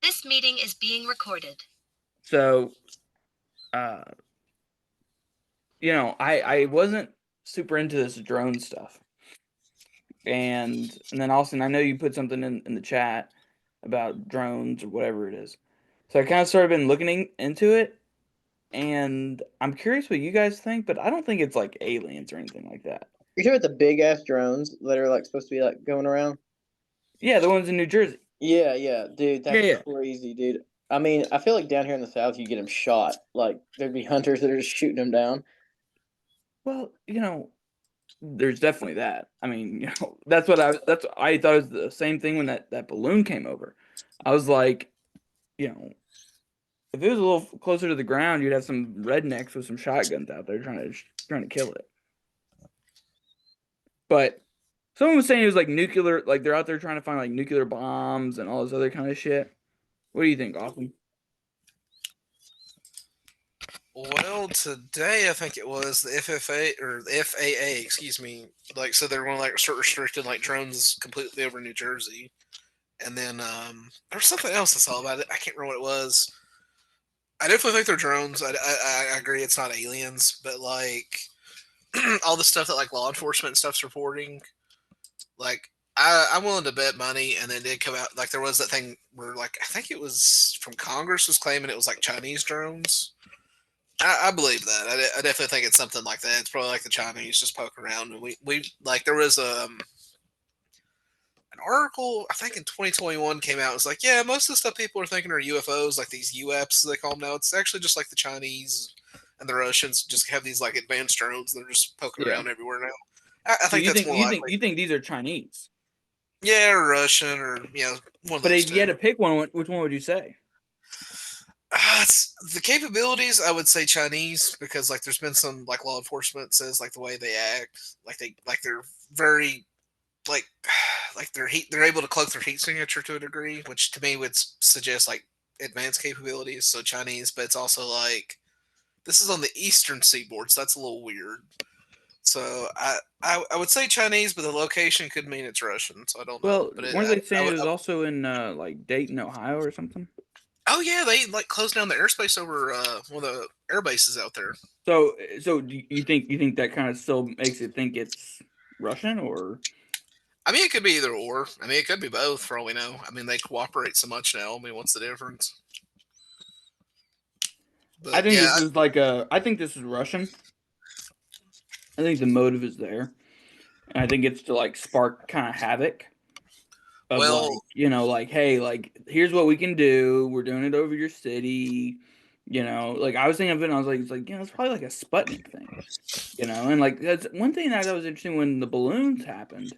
This meeting is being recorded. So, uh, I wasn't super into this drone stuff, and then Austin, I know you put something in the chat about drones or whatever it is. So I kind of started been looking into it, and I'm curious what you guys think, but I don't think it's like aliens or anything like that. You talking about the big ass drones that are like supposed to be like going around? Yeah, the ones in New Jersey. Yeah, yeah, dude, Yeah, that's yeah. crazy, dude. I mean, I feel like down here in the South, you get them shot. Like there'd be hunters that are just shooting them down. Well, there's definitely that. I mean, that's I thought it was the same thing when that balloon came over. I was like, you know, if it was a little closer to the ground, you'd have some rednecks with some shotguns out there trying to kill it. But someone was saying it was like nuclear, like they're out there trying to find like nuclear bombs and all this other kind of shit. What do you think, Austin? Well, today I think it was the FFA or the FAA, excuse me. Like, so they're going to like start restricting like drones completely over New Jersey, and then there was something else I saw about it. I can't remember what it was. I definitely think they're drones. I agree it's not aliens, but like all the stuff that like law enforcement and stuff's reporting, like I'm willing to bet money, and then it did come out like there was that thing where like I think it was from Congress was claiming it was like Chinese drones. I believe that. I definitely think it's something like that. It's probably like the Chinese just poking around. And we like there was an article I think in 2021 came out. It was like, yeah, most of the stuff people are thinking are UFOs, like these UAPs as they call them now. It's actually just like the Chinese and the Russians just have these like advanced drones that are just poking Yeah. around everywhere now. I So think you that's think more you think likely. you think these are Chinese? Yeah, or Russian, or one of But those if you had two. to pick one, which one would you say? It's the capabilities. I would say Chinese because like there's been some like law enforcement says like the way they act, they're very like they're able to cloak their heat signature to a degree, which to me would suggest like advanced capabilities. So Chinese, but it's also like this is on the eastern seaboard, so that's a little weird. So I would say Chinese, but the location could mean it's Russian, so I don't know. Well, But weren't they I saying would. it was also in like Dayton, Ohio, or something? Oh yeah, they like closed down the airspace over one of the air bases out there. So do you think that kind of still makes it think it's Russian or? I mean, it could be either or. I mean, it could be both for all we know. I mean, they cooperate so much now. I mean, what's the difference? I But think yeah, this is like a. I think this is Russian. I think the motive is there, and I think it's to like spark kind of havoc of well, like like hey, like here's what we can do. We're doing it over your city. Like I was thinking of it, and I was like, it's like it's probably like a Sputnik thing. And like that's one thing that I thought was interesting when the balloons happened.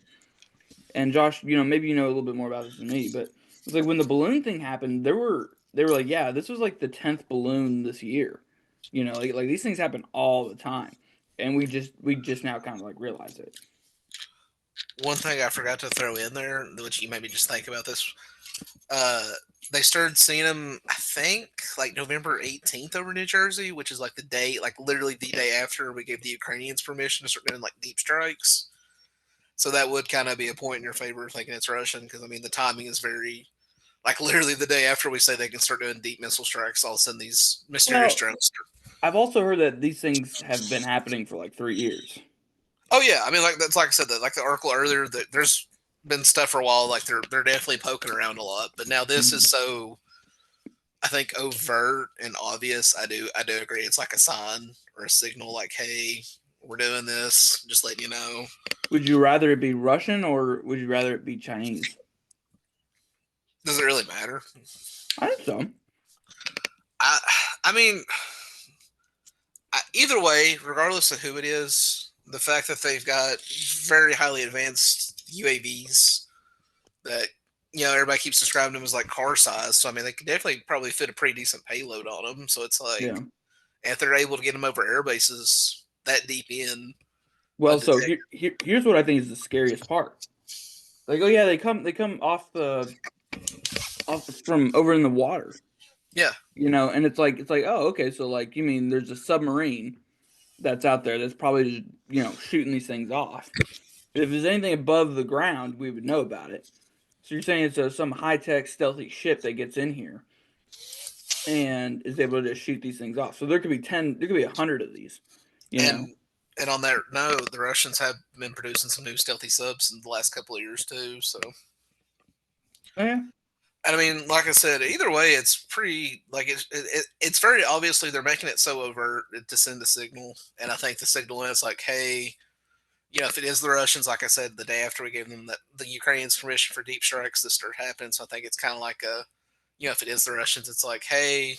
And Josh, maybe you know a little bit more about this than me, but it's like when the balloon thing happened, they were like, yeah, this was like the 10th balloon this year. Like these things happen all the time, and we just now kind of like realize it. one thing I forgot to throw in there, which you made me just think about this. Uh, they started seeing them, I think, like November 18th over New Jersey, which is like the day, like literally the day after we gave the Ukrainians permission to start doing like deep strikes. So that would kind of be a point in your favor thinking it's Russian, because I mean the timing is very like literally the day after we say they can start doing deep missile strikes, all of a sudden these mysterious Well, drones. I've also heard that these things have been happening for like 3 years. Oh yeah, I mean like that's like I said that like the article earlier that there's been stuff for a while like they're definitely poking around a lot, but now this Mhm. is so I think overt and obvious. I do agree. It's like a sign or a signal like hey we're doing this, just letting you know. Would you rather it be Russian or would you rather it be Chinese? Does it really matter? I think so. I I mean either way, regardless of who it is, the fact that they've got very highly advanced UAVs that everybody keeps describing them as like car size. So I mean, they could definitely probably fit a pretty decent payload on them. So it's Yeah. like if they're able to get them over air bases that deep in Well, so undetected. here's what I think is the scariest part. Like, oh yeah, they come off from over in the water, Yeah. and it's like, oh, okay, so like you mean there's a submarine that's out there that's probably just, shooting these things off. If there's anything above the ground, we would know about it. So you're saying it's some high-tech stealthy ship that gets in here and is able to just shoot these things off. So there could be 10, there could be 100 of these, you know. And on that note, the Russians have been producing some new stealthy subs in the last couple of years too. So, Oh, yeah. and I mean, like I said, either way, it's pretty like it's very obviously they're making it so overt to send a signal, and I think the signal is like, hey, if it is the Russians, like I said, the day after we gave them the Ukrainians permission for deep strikes, this start happening. So I think it's kind of like if it is the Russians, it's like, hey,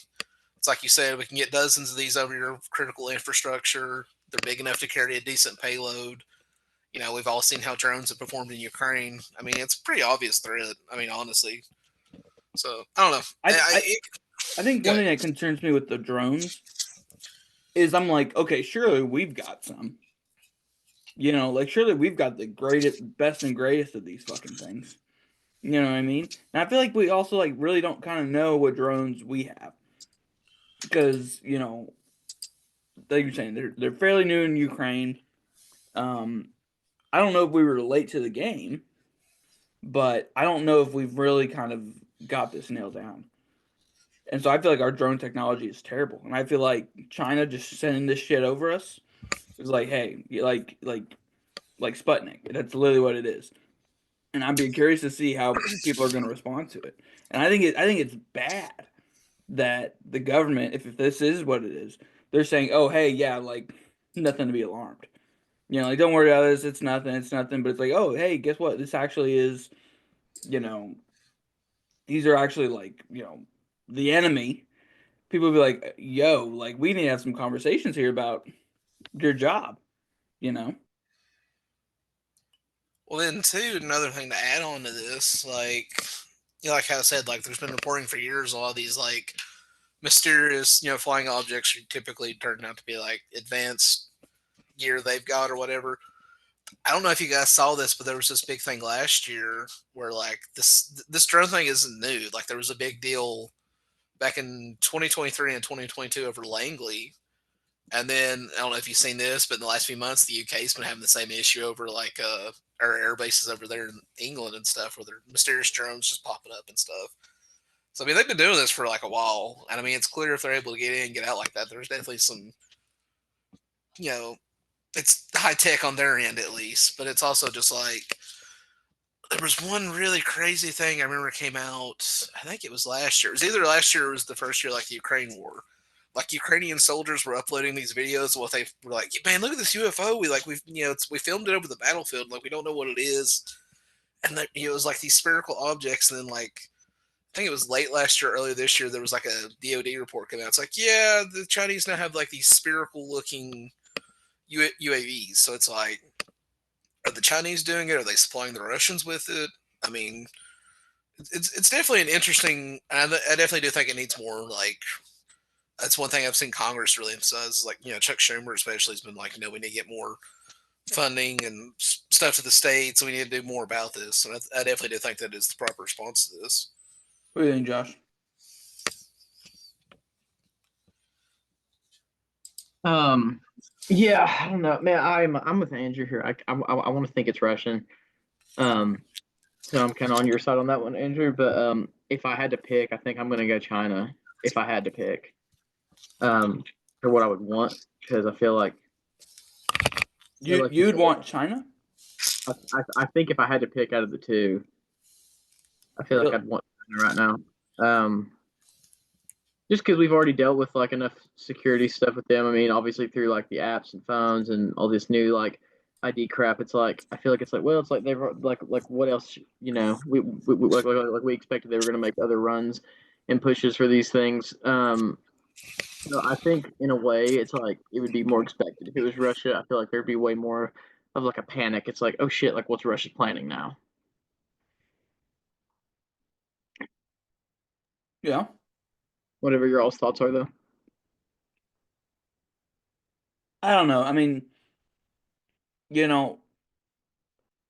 it's like you said, we can get dozens of these over your critical infrastructure. They're big enough to carry a decent payload. We've all seen how drones have performed in Ukraine. I mean, it's a pretty obvious threat. I mean, honestly. So I don't know. I think one thing that concerns me with the drones is I'm like, okay, surely we've got some. Like surely we've got the greatest, best and greatest of these fucking things. You know what I mean? And I feel like we also like really don't kind of know what drones we have because like you're saying, they're fairly new in Ukraine. I don't know if we were late to the game, but I don't know if we've really kind of got this nailed down. And so I feel like our drone technology is terrible, and I feel like China just sending this shit over us is like, hey, like Sputnik. That's literally what it is. And I'd be curious to see how people are going to respond to it. And I think it's bad that the government, if this is what it is, they're saying, oh, hey, yeah, like nothing to be alarmed. Like don't worry about this. It's nothing. It's nothing. But it's like, oh, hey, guess what? This actually is, you know, these are actually like, the enemy. People be like, yo, like we need to have some conversations here about your job, you know? Well, then too, another thing to add on to this, like like how I said, like there's been reporting for years a lot of these like mysterious, flying objects typically turn out to be like advanced gear they've got or whatever. I don't know if you guys saw this, but there was this big thing last year where like this drone thing isn't new. Like there was a big deal back in 2023 and 2022 over Langley. And then I don't know if you've seen this, but in the last few months, the UK's been having the same issue over like our air bases over there in England and stuff, where their mysterious drones just popping up and stuff. So I mean, they've been doing this for like a while, and I mean, it's clear if they're able to get in and get out like that, there's definitely some, you know, it's high tech on their end at least, but it's also just like there was one really crazy thing I remember came out. I think it was last year. It was either last year or it was the first year, like the Ukraine war. Like Ukrainian soldiers were uploading these videos. What they were like, man, look at this UFO. We filmed it over the battlefield. Like we don't know what it is, and it was like these spherical objects. And then like I think it was late last year, early this year, there was like a DoD report coming out. It's like, yeah, the Chinese now have like these spherical looking UAVs. So it's like, are the Chinese doing it? Are they supplying the Russians with it? I mean, it's definitely an interesting. I definitely do think it needs more. Like that's one thing I've seen Congress really emphasize. Like Chuck Schumer especially has been like, we need to get more funding and stuff to the states. We need to do more about this. And I definitely do think that is the proper response to this. What do you think, Josh? Yeah, I don't know, man. I'm with Andrew here. I want to think it's Russian. So I'm kind of on your side on that one, Andrew. But if I had to pick, I think I'm gonna go China. If I had to pick, for what I would want, because I feel like You'd want China? I think if I had to pick out of the two, I feel like I'd want China right now. Just because we've already dealt with like enough security stuff with them. I mean, obviously through like the apps and phones and all this new like ID crap. It's like I feel like it's like well, it's like they've like what else? We like we expected they were going to make other runs and pushes for these things. So I think in a way it's like it would be more expected if it was Russia. I feel like there'd be way more of like a panic. It's like oh shit, like what's Russia planning now? Yeah. Whatever your all's thoughts are though. I don't know. I mean, I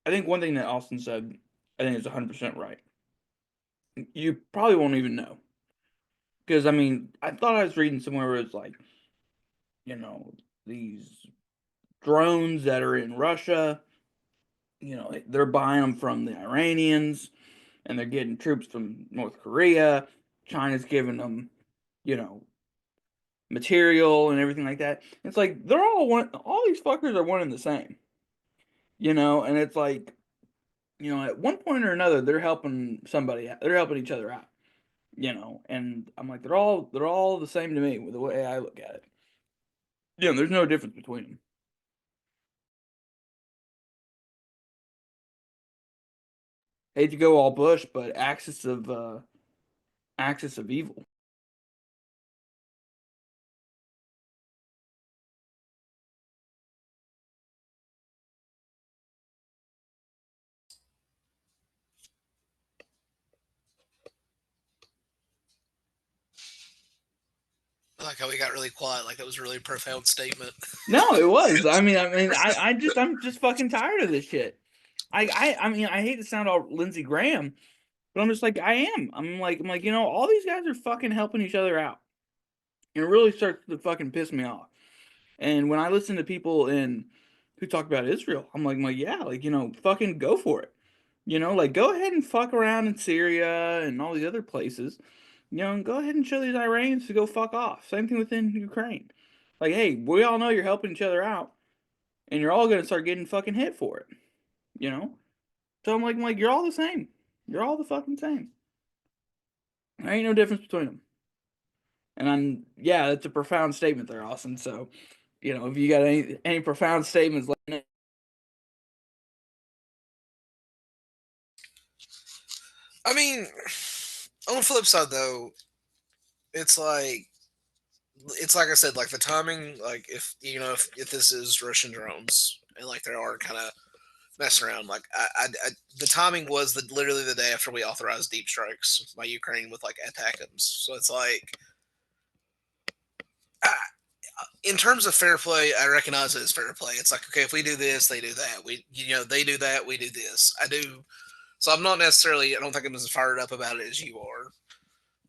think one thing that Austin said, I think is 100% right. You probably won't even know. Because, I mean, I thought I was reading somewhere where it's like, these drones that are in Russia, they're buying them from the Iranians. and they're getting troops from North Korea. China's giving them, you know, material and everything like that. It's like they're all one. All these fuckers are one and the same, and it's like, at one point or another, they're helping somebody out. They're helping each other out, and I'm like, they're all the same to me with the way I look at it. There's no difference between them. Hate to go all Bush, but axis of evil. I like how we got really quiet, like that was a really profound statement. No, it was. I'm just fucking tired of this shit. I hate to sound all Lindsey Graham, but I'm just like, I am. I'm like, all these guys are fucking helping each other out. And it really starts to fucking piss me off. And when I listen to people who talk about Israel, I'm like, yeah, fucking go for it. Like go ahead and fuck around in Syria and all these other places. And go ahead and show these Iranians to go fuck off. Same thing within Ukraine. Like, hey, we all know you're helping each other out, and you're all gonna start getting fucking hit for it. So I'm like, you're all the same. You're all the fucking same. There ain't no difference between them. And yeah, that's a profound statement there, Austin. So, if you got any profound statements, let me know. I mean, on the flip side, though, it's like I said, like the timing, like if this is Russian drones and like they are kind of messing around, like the timing was literally the day after we authorized deep strikes by Ukraine with like ATACMS. So it's like, I, in terms of fair play, I recognize it as fair play. It's like, okay, if we do this, they do that. They do that, we do this. I do. So I'm not necessarily. I don't think I'm as fired up about it as you are.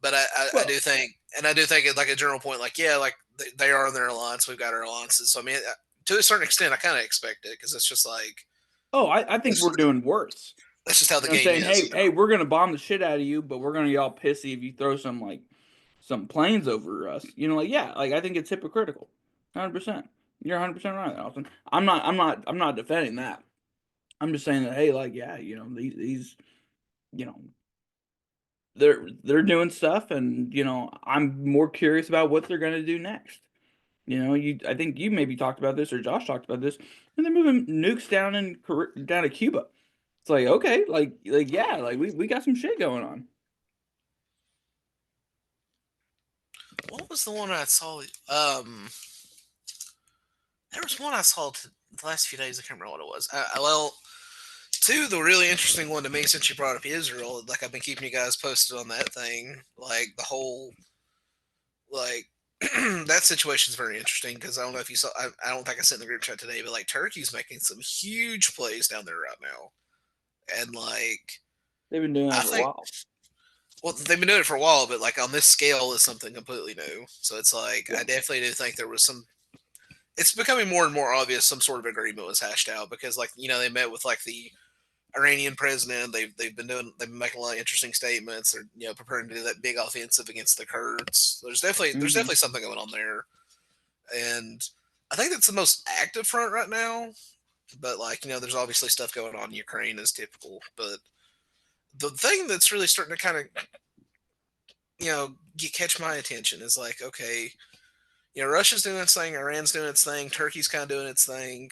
But I Well, do think, and I do think it's like a general point, like, yeah, like they are in their alliance. We've got our alliances. So, I mean, to a certain extent, I kind of expect it because it's just like, oh, I think we're doing worse. that's just how the I'm game saying, is. hey, we're gonna bomb the shit out of you, but we're gonna get all pissy if you throw some planes over us. Like, yeah, like I think it's hypocritical. 100%. You're 100% right, Austin. I'm not defending that. I'm just saying that, hey, like, yeah, these, you know, they're doing stuff, and I'm more curious about what they're gonna do next. I think you maybe talked about this, or Josh talked about this, and they're moving nukes down to Cuba. It's like, okay, like yeah, like we got some shit going on. What was the one I saw? There was one I saw the last few days. I can't remember what it was. Well, two, the really interesting one to me since you brought up Israel, like I've been keeping you guys posted on that thing, like the whole like that situation is very interesting because I don't know if you saw. I don't think I sent in the group chat today, but like Turkey's making some huge plays down there right now, and like They've been doing I that for a think, while. well, they've been doing it for a while, but like on this scale is something completely new. So it's like Yeah. I definitely do think there was some. It's becoming more and more obvious some sort of agreement was hashed out because like they met with like the Iranian president. They've been making a lot of interesting statements. They're preparing to do that big offensive against the Kurds. There's Hmm. definitely something going on there. And I think that's the most active front right now. But like there's obviously stuff going on in Ukraine as typical. But the thing that's really starting to kind of catch my attention is like, okay, Russia's doing its thing, Iran's doing its thing, Turkey's kind of doing its thing.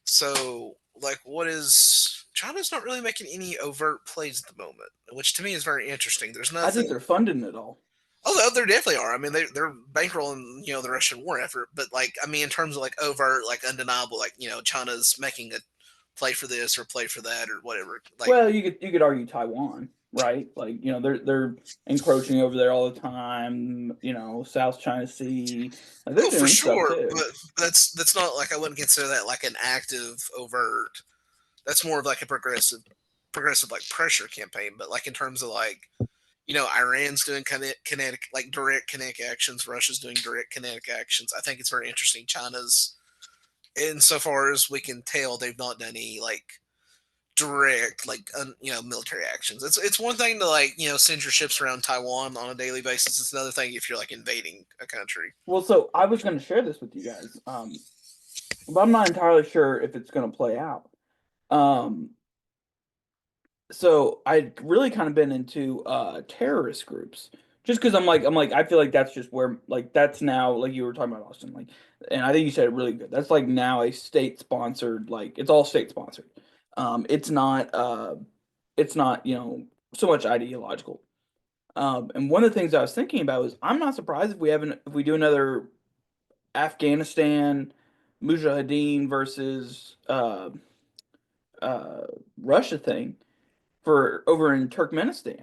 So like, what is China's not really making any overt plays at the moment, which to me is very interesting. There's I think nothing. they're funding it all. Oh, there definitely are. I mean, they're bankrolling the Russian war effort, but like I mean, in terms of like overt, like undeniable, like China's making a play for this or play for that or whatever. Like, Well, you could argue Taiwan, right? Like, they're encroaching over there all the time. South China Sea, like they're oh, for doing stuff sure, too. but that's not like I wouldn't consider that like an active overt. That's more of like a progressive like pressure campaign. But like in terms of like Iran's doing kinetic, like direct kinetic actions. Russia's doing direct kinetic actions. I think it's very interesting. China's, insofar as we can tell, they've not done any like direct military actions. It's one thing to like send your ships around Taiwan on a daily basis. It's another thing if you're like invading a country. Well, so I was going to share this with you guys, but I'm not entirely sure if it's going to play out. So I'd really kind of been into terrorist groups just because I'm like I feel like that's just where like that's now like you were talking about Austin like and I think you said it really good. That's like now a state sponsored like it's all state sponsored. It's not so much ideological. And one of the things I was thinking about was I'm not surprised if we do another Afghanistan Mujahideen versus uh, Russia thing for over in Turkmenistan,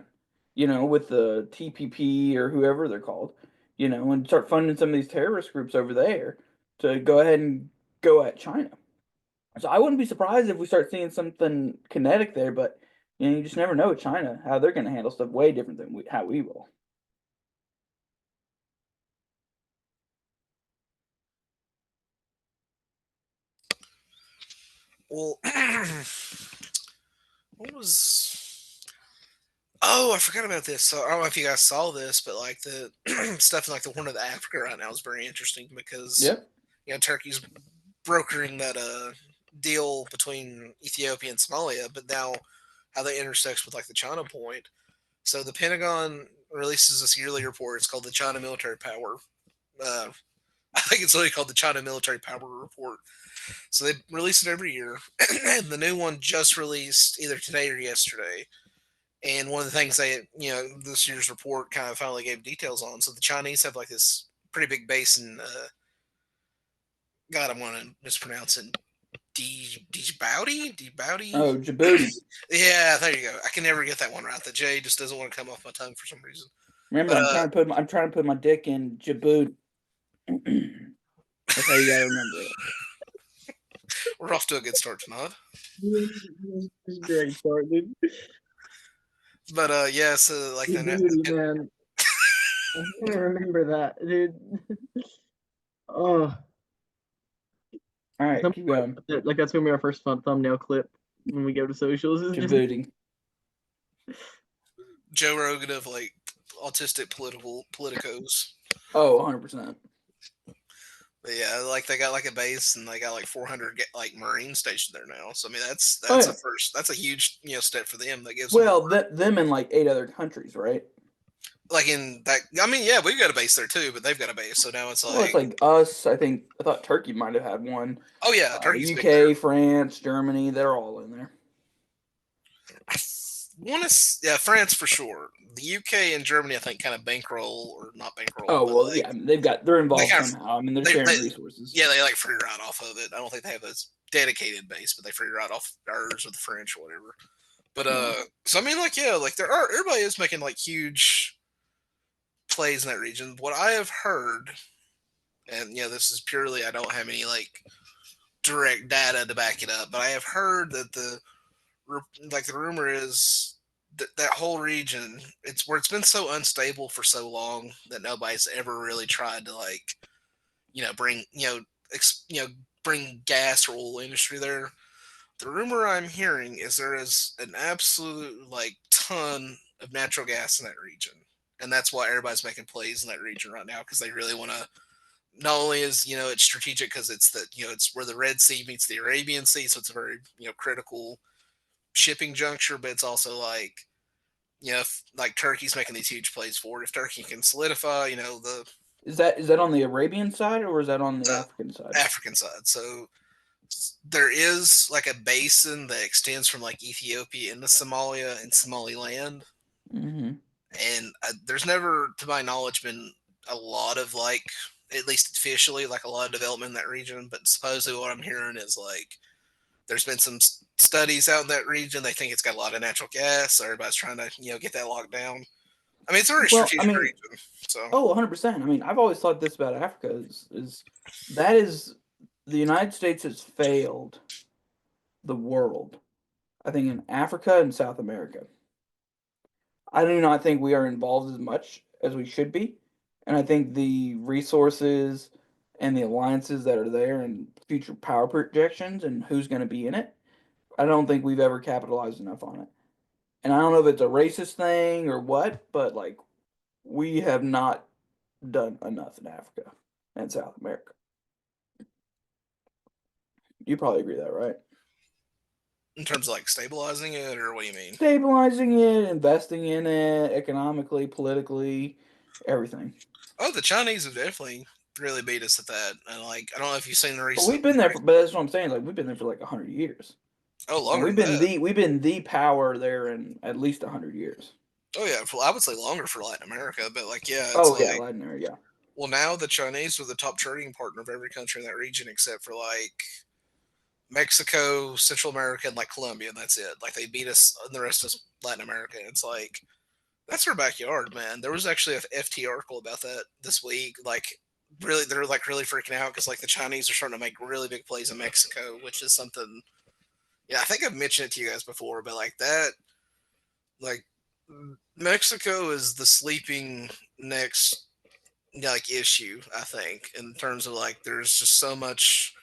with the TPP or whoever they're called, and start funding some of these terrorist groups over there to go ahead and go at China. So I wouldn't be surprised if we start seeing something kinetic there, but you just never know with China how they're going to handle stuff way different than how we will. Well, what was? Oh, I forgot about this. So I don't know if you guys saw this, but like the stuff in like the Horn of Africa right now is very interesting because Yep. Turkey's brokering that deal between Ethiopia and Somalia, but now how that intersects with like the China point. So the Pentagon releases this yearly report. It's called the China Military Power. Uh, I think it's literally called the China Military Power Report. So they release it every year, and the new one just released either today or yesterday. And one of the things this year's report kind of finally gave details on. So the Chinese have like this pretty big base in, God, I'm going to mispronounce it. Djibouti? Oh, Djibouti. Yeah, there you go. I can never get that one right. The J just doesn't want to come off my tongue for some reason. Remember, But I'm trying to put my dick in Djibouti. That's how you gotta remember it. we're off to a good start tonight. Great start, dude. But yeah, so like Djibouti, man. I can't remember that, dude. Oh, All right, keep going. like that's gonna be our first fun thumbnail clip when we go to socials. Is just Djibouti. Joe Rogan of like autistic politicos. Oh, 100%. But yeah, like they got like a base and they got like 400 like Marines stationed there now. So I mean that's Oh, yeah. a first. That's a huge step for them. That gives Well, them in like 8 other countries, right? like in that. I mean, yeah, we got a base there too, but they've got a base. So now it's like, Well, it's like us. I thought Turkey might have had one. oh yeah, Turkey's big UK, there. France, Germany, they're all in there. I want to, yeah, France for sure. The UK and Germany, I think, kind of bankroll or not bankroll. Oh but well, like, yeah, they're involved kind of- somehow. I mean, they're sharing resources. Yeah, they like free ride off of it. I don't think they have a dedicated base, but they free ride off ours or the French or whatever. But so I mean, like, yeah, like everybody is making like huge plays in that region. What I have heard, and this is purely I don't have any like direct data to back it up, but I have heard that the rumor is that whole region it's been so unstable for so long that nobody's ever really tried to like bring bring gas or oil industry there. The rumor I'm hearing is there is an absolute like ton of natural gas in that region, and that's why everybody's making plays in that region right now because they really want to. Not only is it's strategic because it's it's where the Red Sea meets the Arabian Sea, so it's a very critical shipping juncture, but it's also like if like Turkey's making these huge plays for it. If Turkey can solidify, the Is that on the Arabian side or is that on the African side? African side. So there is like a basin that extends from like Ethiopia into Somalia and Somaliland, Mm-hmm. and there's never, to my knowledge, been a lot of like, at least officially, like a lot of development in that region. But supposedly, what I'm hearing is like there's been some studies out in that region. They think it's got a lot of natural gas. So everybody's trying to get that locked down. I mean, it's a very strategic region. So 100%. I mean, I've always thought this about Africa is the United States has failed the world. I think in Africa and South America. I do not think we are involved as much as we should be. And I think the resources and the alliances that are there and future power projections and who's going to be in it I don't think we've ever capitalized enough on it. And I don't know if it's a racist thing or what, but like we have not done enough in Africa and South America. You probably agree with that, right? In terms of like stabilizing it, or what do you mean? Stabilizing it, investing in it, economically, politically, everything. Oh, the Chinese have definitely really beat us at that. And like, I don't know if you've seen the But we've recent. been there for. But that's what I'm saying. Like we've been there for like 100 years, Oh, and longer than that. we've been the power there in at least 100 years. Oh yeah, I would say longer for Latin America, but like, yeah, it's Oh yeah, like, Latin America. Yeah. well, now the Chinese are the top trading partner of every country in that region except for like Mexico, Central America, and like Colombia, and that's it. Like they beat us in the rest of Latin America. It's like that's our backyard, man. There was actually a FT article about that this week. Like, really, they're like really freaking out because like the Chinese are starting to make really big plays in Mexico, which is something. Yeah, I think I've mentioned it to you guys before, but like that, like Mexico is the sleeping next like issue. I think in terms of like there's just so much.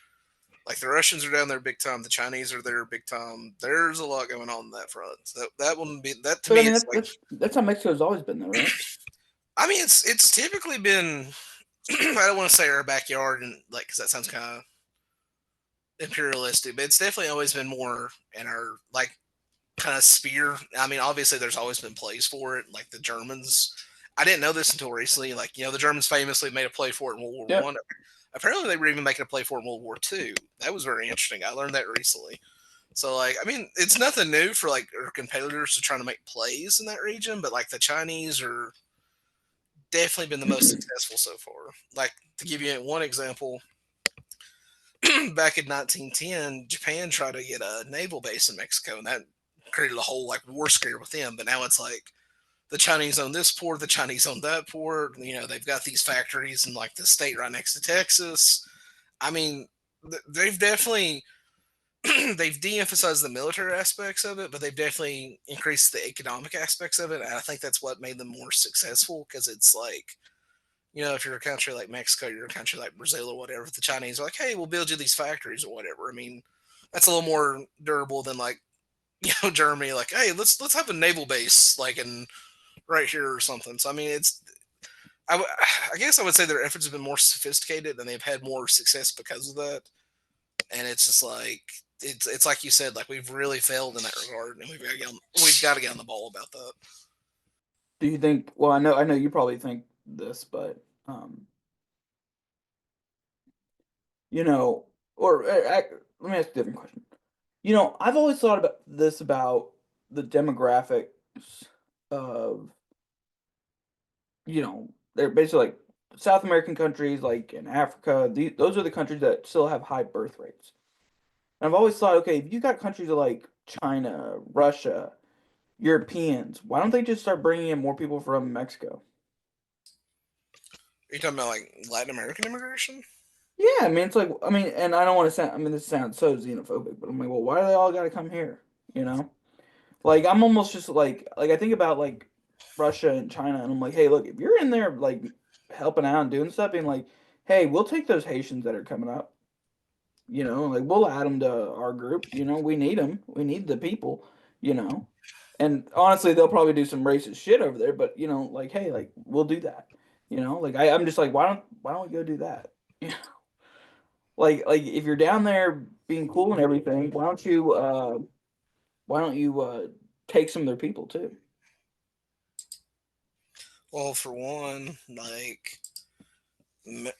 Like the Russians are down there big time, the Chinese are there big time. There's a lot going on that front. So that wouldn't be that to But I me. mean, It's like, that's how Mexico's always been, though, right? I mean, it's typically been. I don't want to say our backyard, and like, because that sounds kind of imperialistic, but it's definitely always been more in our like kind of sphere. I mean, obviously, there's always been plays for it. Like the Germans, I didn't know this until recently. Like, the Germans famously made a play for it in World War Yep. One. Apparently, they were even making a play for it in World War Two. That was very interesting. I learned that recently. So, like, I mean, it's nothing new for like our competitors to try to make plays in that region, but like the Chinese are definitely been the most successful so far. Like to give you one example, back in 1910, Japan tried to get a naval base in Mexico, and that created a whole like war scare with them. But now it's like the Chinese own this port, the Chinese own that port. They've got these factories in like the state right next to Texas. I mean, they've definitely they've de-emphasized the military aspects of it, but they've definitely increased the economic aspects of it. And I think that's what made them more successful because it's like, if you're a country like Mexico, you're a country like Brazil or whatever, the Chinese are like, hey, we'll build you these factories or whatever. I mean, that's a little more durable than like, Germany, like, hey, let's have a naval base like in right here or something. So I mean, I guess I would say their efforts have been more sophisticated and they've had more success because of that. And it's just like it's like you said, like we've really failed in that regard, and we've got to get on the ball about that. Do you think? Well, I know you probably think this, but um, you know, or let me ask a different question. I've always thought about this about the demographics of, they're basically like South American countries, like in Africa. Those are the countries that still have high birth rates. And I've always thought, okay, if you got countries like China, Russia, Europeans, why don't they just start bringing in more people from Mexico? Are you talking about like Latin American immigration? Yeah, I mean, it's like, I mean, and I don't want to sound, I mean, this sounds so xenophobic, but I'm like, well, why do they all got to come here? You know? Like, I'm almost just like, I think about like Russia and China, and I'm like, hey, look, if you're in there, like, helping out and doing stuff, being like, hey, we'll take those Haitians that are coming up, like, we'll add them to our group, we need them, we need the people, you know? And honestly, they'll probably do some racist shit over there, but, like, hey, like, we'll do that, Like, I'm just like, why don't we go do that? Like if you're down there being cool and everything, why don't you take some of their people too? Well, for one, like I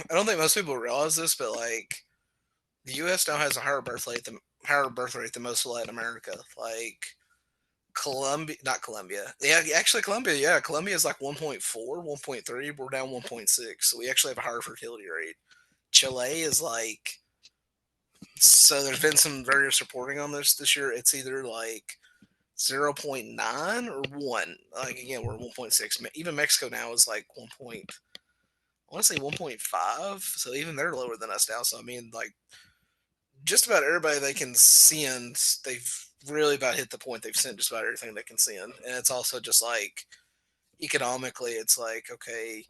don't think most people realize this, but like the U.S. now has a higher birth rate than most of Latin America. Like Colombia, not Colombia. Yeah, actually Colombia. Yeah, Colombia is like 1.4, 1.3. We're down 1.6, so we actually have a higher fertility rate. Chile is like, so there's been some various reporting on this year. It's either like 0.9 or 1. Like again, we're 1.6. Even Mexico now is like 1. I want to say 1.5. So even they're lower than us now. So I mean, like just about everybody they can send, they've really about hit the point. They've sent just about everything they can send, and it's also just like economically, it's like okay,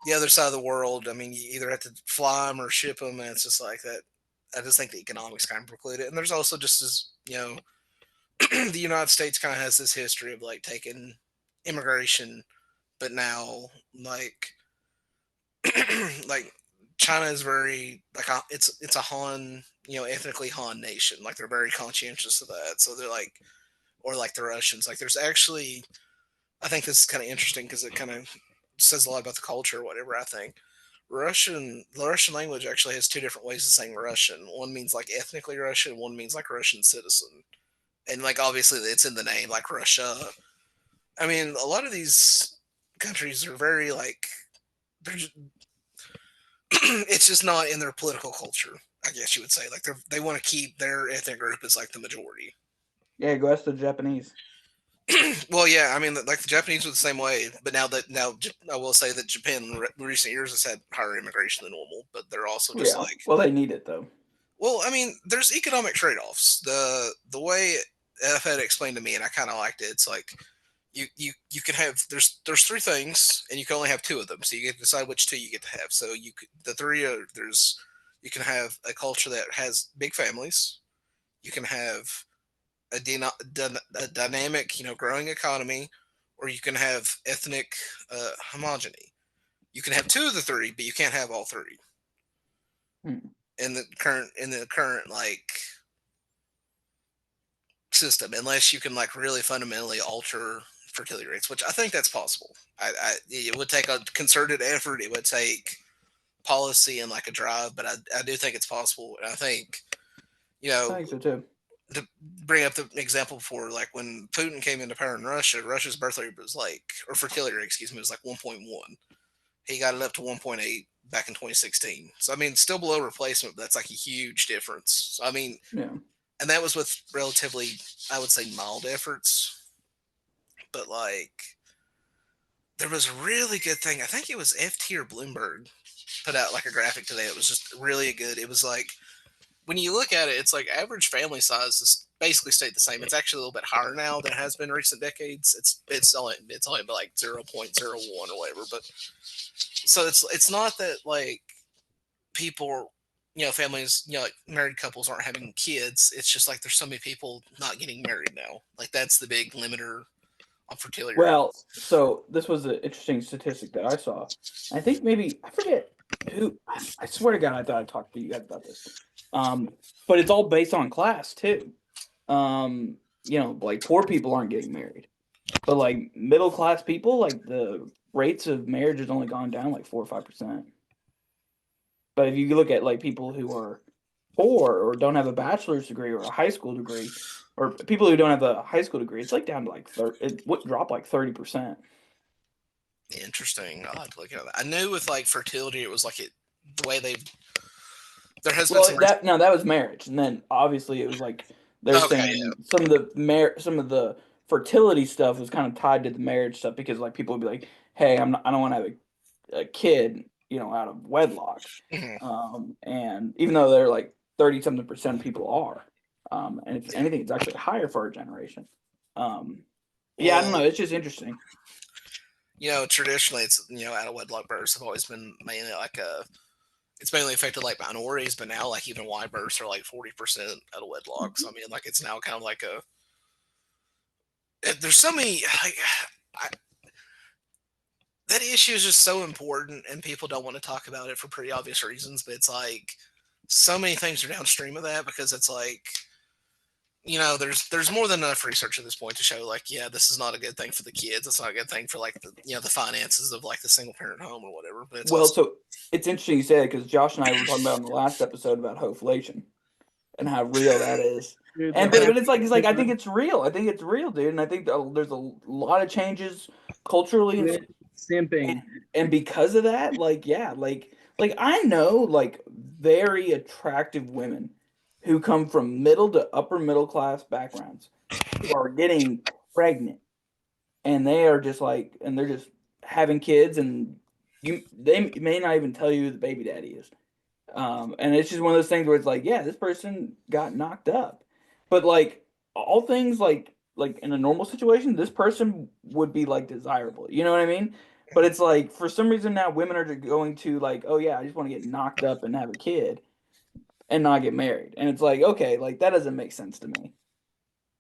the other side of the world. I mean, you either have to fly them or ship them, and it's just like that. I just think the economics kind of preclude it. And there's also just as the United States kind of has this history of like taking immigration, but now like like China is very like it's a Han, ethnically Han nation. Like they're very conscientious of that. So they're like, or like the Russians. Like there's actually, I think this is kind of interesting because it kind of says a lot about the culture or whatever. I think the Russian language actually has two different ways of saying Russian. One means like ethnically Russian, one means like Russian citizen. And like obviously it's in the name, like Russia. I mean, a lot of these countries are very like they're just, it's just not in their political culture. I guess you would say like they want to keep their ethnic group as like the majority. Yeah, go ask the Japanese. Well, yeah, I mean, like the Japanese were the same way, but now I will say that Japan in recent years has had higher immigration than normal, but they're also just Yeah. like, Well, they need it though. well, I mean, there's economic trade-offs. The way F had explained to me, and I kind of liked it. It's like you can have there's three things, and you can only have two of them, so you get to decide which two you get to have. So the three are you can have a culture that has big families. You can have a dynamic, growing economy, or you can have ethnic homogeny. You can have two of the three, but you can't have all three Hmm. in the current like system, unless you can like really fundamentally alter fertility rates, which I think that's possible. It would take a concerted effort. It would take policy and like a drive, but I do think it's possible. And I think you I know think so too. to bring up the example for like when Putin came into power in Russia, Russia's birth rate was like, or fertility rate, excuse me, was like 1.1. He got it up to 1.8 back in 2016. So I mean, still below replacement, but that's like a huge difference. So I mean, Yeah. and that was with relatively, I would say, mild efforts. But like, there was a really good thing. I think it was FT or Bloomberg put out like a graphic today. It was just really good. It was like when you look at it, it's like average family size is basically stayed the same. It's actually a little bit higher now than it has been in recent decades. It's only like 0.01 or whatever. But so it's not that like people, families, like married couples aren't having kids. It's just like there's so many people not getting married now. Like that's the big limiter on fertility Well, rates. so this was an interesting statistic that I saw. I think maybe I forget who. I swear to God, I thought I talked to you guys about this. But it's all based on class too. Like poor people aren't getting married, but like middle class people, like the rates of marriage has only gone down like 4 or 5%. But if you look at like people who are poor or don't have a bachelor's degree or a high school degree, or people who don't have a high school degree, it's like down to like 30. It would drop like 30%. Interesting. I'll have to look at that. I knew with like fertility, it was like the way there has been Well, some. that was marriage, and then obviously it was like they're Okay, saying yeah. some of the fertility stuff was kind of tied to the marriage stuff because like people would be like, hey, I don't want to have a kid, out of wedlock. Mhm. And even though they're like 30 something percent of people are, and if Yeah. anything, it's actually higher for our generation. Yeah, I don't know. Well, It's just interesting. traditionally, it's out of wedlock births have always been mainly like it's mainly affected like minorities, but now like even white births are like 40% out of wedlock. So I mean, like it's now kind of like there's so many like I, that issue is just so important, and people don't want to talk about it for pretty obvious reasons. But it's like so many things are downstream of that because it's like there's more than enough research at this point to show like yeah, this is not a good thing for the kids. It's not a good thing for like the finances of like the single parent home or whatever. But it's Well, also so it's interesting you say that because Josh and I were talking about in the last episode about hoflation and how real that is. Dude, And the but it's like I think it's real. I think it's real, dude. And I think there's a lot of changes culturally and simping. and because of that, like yeah, like I know like very attractive women who come from middle to upper middle class backgrounds who are getting pregnant and they are just like and they're just having kids and they may not even tell you who the baby daddy is. And it's just one of those things where it's like, yeah, this person got knocked up. But like all things like in a normal situation, this person would be like desirable. You know what I mean? But it's like for some reason now women are going to like, oh yeah, I just want to get knocked up and have a kid. and not get married. And it's like, okay, like that doesn't make sense to me.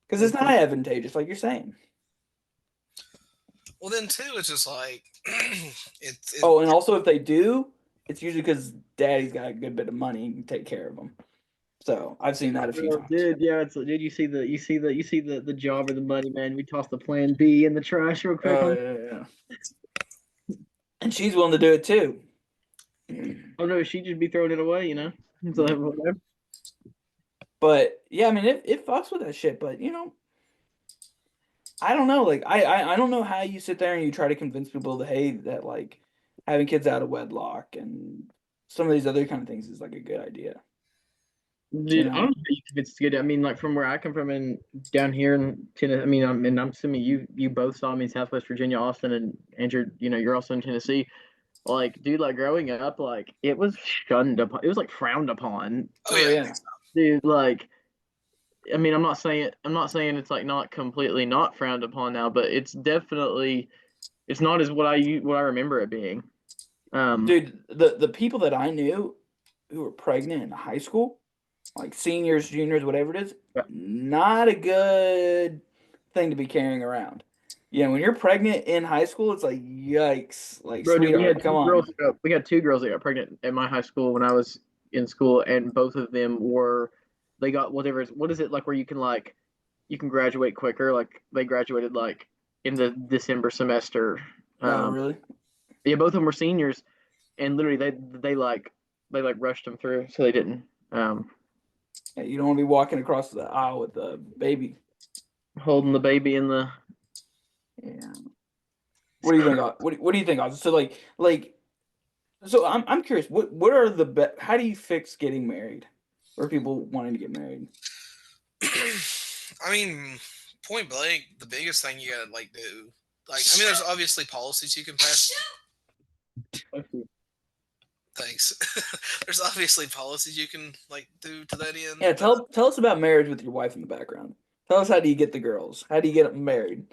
Because it's not advantageous, like you're saying. Well, then too, it's just like Oh, and also if they do, it's usually because daddy's got a good bit of money and can take care of them. So I've seen that a few times. Dude, yeah, did you see the job or the money, man? We tossed the plan B in the trash real quick. Oh yeah. And she's willing to do it too. Oh no, she'd just be throwing it away, you know. So whatever. But yeah, I mean it fucks with that shit, but I don't know. Like I don't know how you sit there and you try to convince people that hey, that like having kids out of wedlock and some of these other kind of things is like a good idea. Dude, I don't know how you convinced to get it. I mean, like from where I come from and down here in Tennessee. I mean, I'm assuming you both saw me in Southwest Virginia, Austin, and Andrew. You're also in Tennessee. Like, dude, like growing up, like it was shunned upon. It was like frowned upon. oh Oh yeah, yeah. Dude, like, I mean, I'm not saying it's like not completely not frowned upon now, but it's definitely it's not as what I remember it being. Dude, the people that I knew who were pregnant in high school, like seniors, juniors, whatever it is, not a good thing to be carrying around. Yeah, when you're pregnant in high school, it's like yikes, like Bro, dude, sweetheart, come on. we had two girls that got pregnant at my high school when I was in school, and both of them they got whatever. What is it like where you can graduate quicker? Like they graduated like in the December semester. Oh, really? Yeah, both of them were seniors, and literally they rushed them through, so they didn't Yeah, you don't want to be walking across the aisle with the baby. holding the baby in the. Yeah. What do you think? What do you think? Oz? So so I'm curious. What are the how do you fix getting married, or people wanting to get married? I mean, point blank, the biggest thing you gotta like do, like, I mean, there's obviously policies you can pass. Thanks. There's obviously policies you can like do to that end. Yeah, But tell us about marriage with your wife in the background. Tell us how do you get the girls? How do you get them married?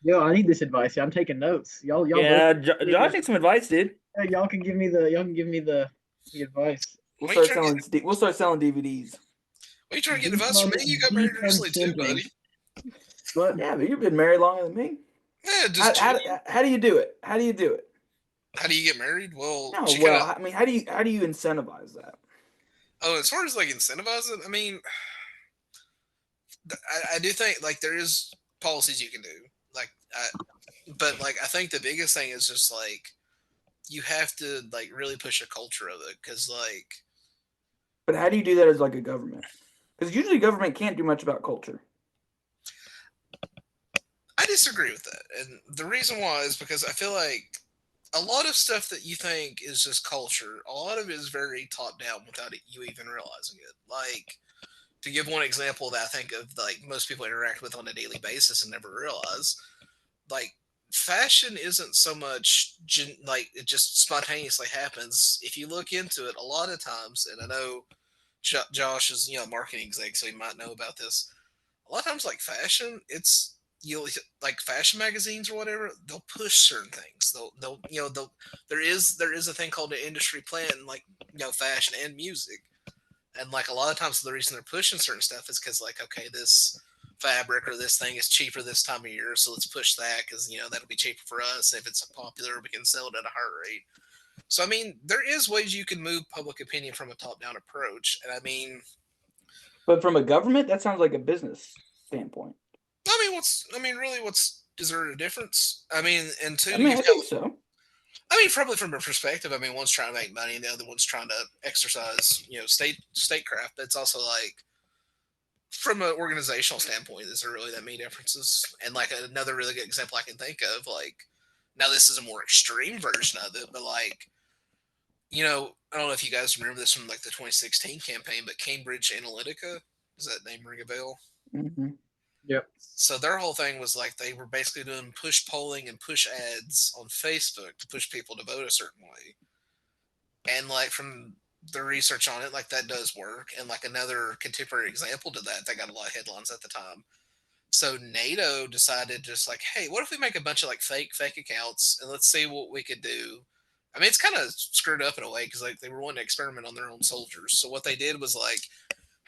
Yo, I need this advice. I'm taking notes. Y'all Yeah, both. Josh needs some advice, dude. Hey, y'all can give me the advice. We'll what are you start trying to selling. get? We'll start selling DVDs. What are you trying to get Deep advice from me? You got married recently too, simping. buddy. But Yeah, but you've been married longer than me. Yeah, just chill. How do you do it? How do you do it? How do you get married? Well, No, she kind well, of. I mean, how do you incentivize that? Oh, as far as like incentivizing, I mean, I do think like there is policies you can do, like, but like I think the biggest thing is just like you have to like really push a culture of it because like But how do you do that as like a government? Because usually government can't do much about culture. I disagree with that, and the reason why is because I feel like a lot of stuff that you think is just culture, a lot of it is very top down without you even realizing it. Like to give one example that I think of, like most people interact with on a daily basis and never realize, like fashion isn't so much like it just spontaneously happens. If you look into it, a lot of times, and I know Josh is a marketing exec, so he might know about this. A lot of times, like fashion, it's you'll like fashion magazines or whatever. They'll push certain things. They'll there is a thing called an industry plan, like fashion and music, and like a lot of times the reason they're pushing certain stuff is because like okay this fabric or this thing is cheaper this time of year, so let's push that because that'll be cheaper for us. If it's popular, we can sell it at a higher rate. So I mean, there is ways you can move public opinion from a top-down approach, and I mean, But from a government, that sounds like a business standpoint. really, what's is there a difference? I mean, and two, I mean, I you've got. think so. I mean, probably from a perspective. I mean, one's trying to make money, and the other one's trying to exercise, statecraft. But it's also like from an organizational standpoint, is there really that many differences? And like another really good example I can think of, like now this is a more extreme version of it, but like I don't know if you guys remember this from like the 2016 campaign, but Cambridge Analytica, does that name ring a bell? Mm-hmm. Yep. So their whole thing was like they were basically doing push polling and push ads on Facebook to push people to vote a certain way. And like from the research on it, like that does work. And like another contemporary example to that got a lot of headlines at the time. So NATO decided just like, hey, what if we make a bunch of like fake accounts and let's see what we could do I mean, it's kind of screwed up in a way because like they were wanting to experiment on their own soldiers. So what they did was like,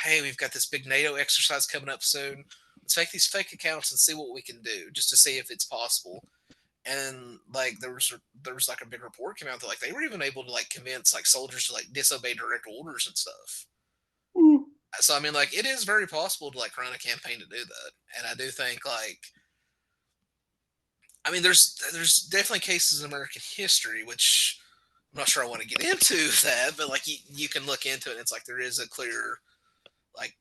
hey, we've got this big NATO exercise coming up soon. Let's make these fake accounts and see what we can do, just to see if it's possible. And like there was like a big report came out that like they were even able to like convince like soldiers to like disobey direct orders and stuff. Mm. So I mean, like it is very possible to like run a campaign to do that, and I do think like I mean there's definitely cases in American history which I'm not sure I want to get into that, but like you can look into it. And it's like there is a clear like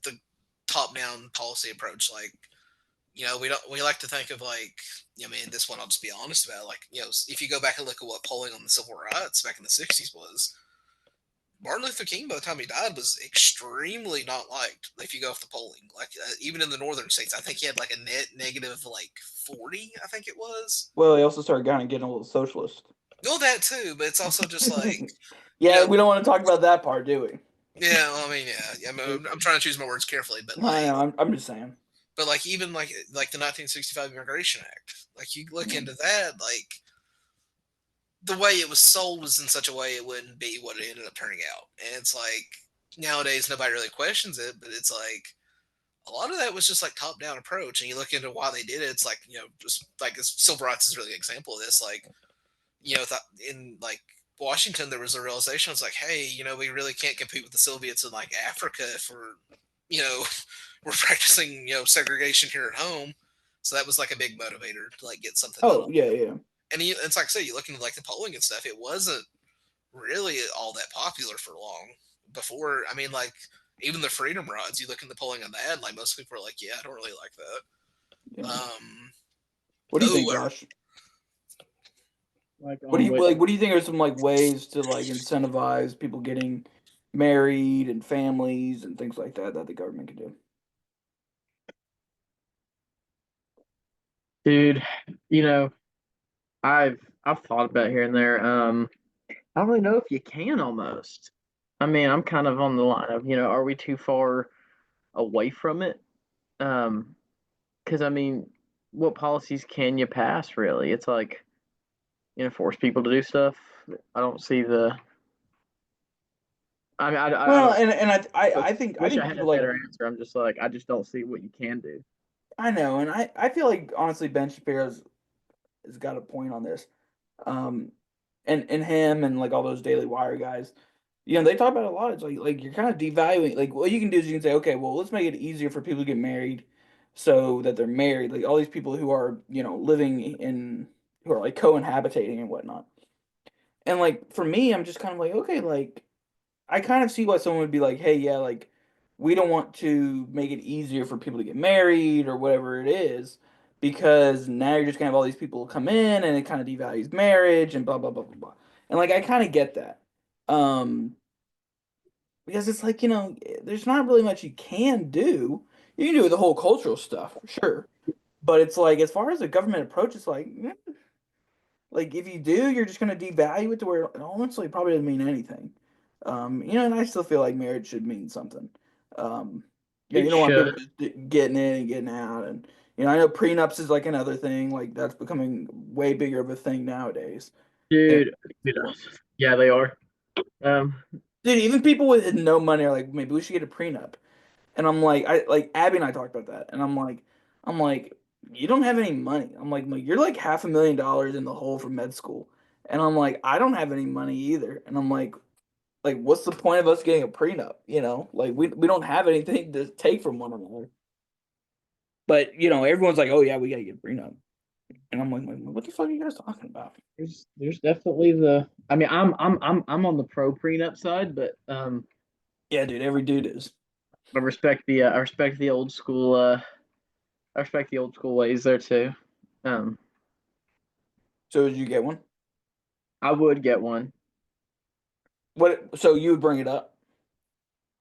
the top down policy approach. Like we like to think of like I mean this one I'll just be honest about. Like if you go back and look at what polling on the civil rights back in the '60s was, Martin Luther King, by the time he died, was extremely not liked. If you go off the polling, like even in the northern states, I think he had like a net negative like 40. I think it was. Well, they also started kind of getting a little socialist. Well, that too, but it's also just like yeah, we don't want to talk about that part, do we? Yeah, well, I mean, yeah. I'm trying to choose my words carefully, but I like, know, I'm just saying. but like even like the 1965 Immigration Act, like you look into that, like the way it was sold was in such a way it wouldn't be what it ended up turning out. And it's like nowadays nobody really questions it, but it's like a lot of that was just like top down approach. And you look into why they did it, it's like just like civil rights is a really good example of this. Like in like Washington, there was a realization. It's like, hey, we really can't compete with the Soviets in like Africa if you know, we're practicing segregation here at home. So that was like a big motivator to like get something done. Oh yeah. And it's like I say, you look into like the polling and stuff. It wasn't really all that popular for long before. I mean, like even the freedom rides. You look in the polling on that, like most people are like, yeah, I don't really like that. Yeah. What do you think, Josh? What do you think are some like ways to like incentivize people getting married and families and things like that the government can do? Dude, I've thought about here and there. I don't really know if you can almost. I mean, I'm kind of on the line of, are we too far away from it? Because I mean, what policies can you pass really? It's like, force people to do stuff. I don't see the. I mean, Well, I don't. and I think Wish I had a people like better answer. I'm just like, I just don't see what you can do. I know, and I feel like honestly Ben Shapiro's has got a point on this. Um, and him and like all those Daily Wire guys, they talk about it a lot. It's like you're kind of devaluing. Like what you can do is you can say, okay, well, let's make it easier for people to get married, so that they're married. Like all these people who are living in who are like cohabitating and whatnot. And like for me, I'm just kind of like, okay, like I kind of see why someone would be like, hey, yeah, like we don't want to make it easier for people to get married or whatever it is, because now you're just gonna have all these people come in and it kind of devalues marriage and blah blah blah blah blah. And like I kind of get that. Um, because it's like, there's not really much you can do. You can do the whole cultural stuff, for sure. But it's like as far as the government approach, it's like if you do, you're just gonna devalue it to where honestly it probably doesn't mean anything. And I still feel like marriage should mean something. It you don't want people should. just getting in and getting out, and I know prenups is like another thing, like that's becoming way bigger of a thing nowadays. than Dude, before. yeah, they are. Um, Dude, even people with no money are like, maybe we should get a prenup. And I'm like, I like Abby and I talked about that, and I'm like, you don't have any money. I'm like, you're like $500,000 in the hole for med school, and I'm like, I don't have any money either, and I'm like, what's the point of us getting a prenup? Like we don't have anything to take from one another. But everyone's like, oh yeah, we gotta get a prenup, and I'm like, what the fuck are you guys talking about? there's definitely the. I mean, I'm on the pro prenup side, but Yeah, dude, every dude is. I respect the old school. I respect the old school ways there too. Um, So did you get one? I would get one. What? So you would bring it up?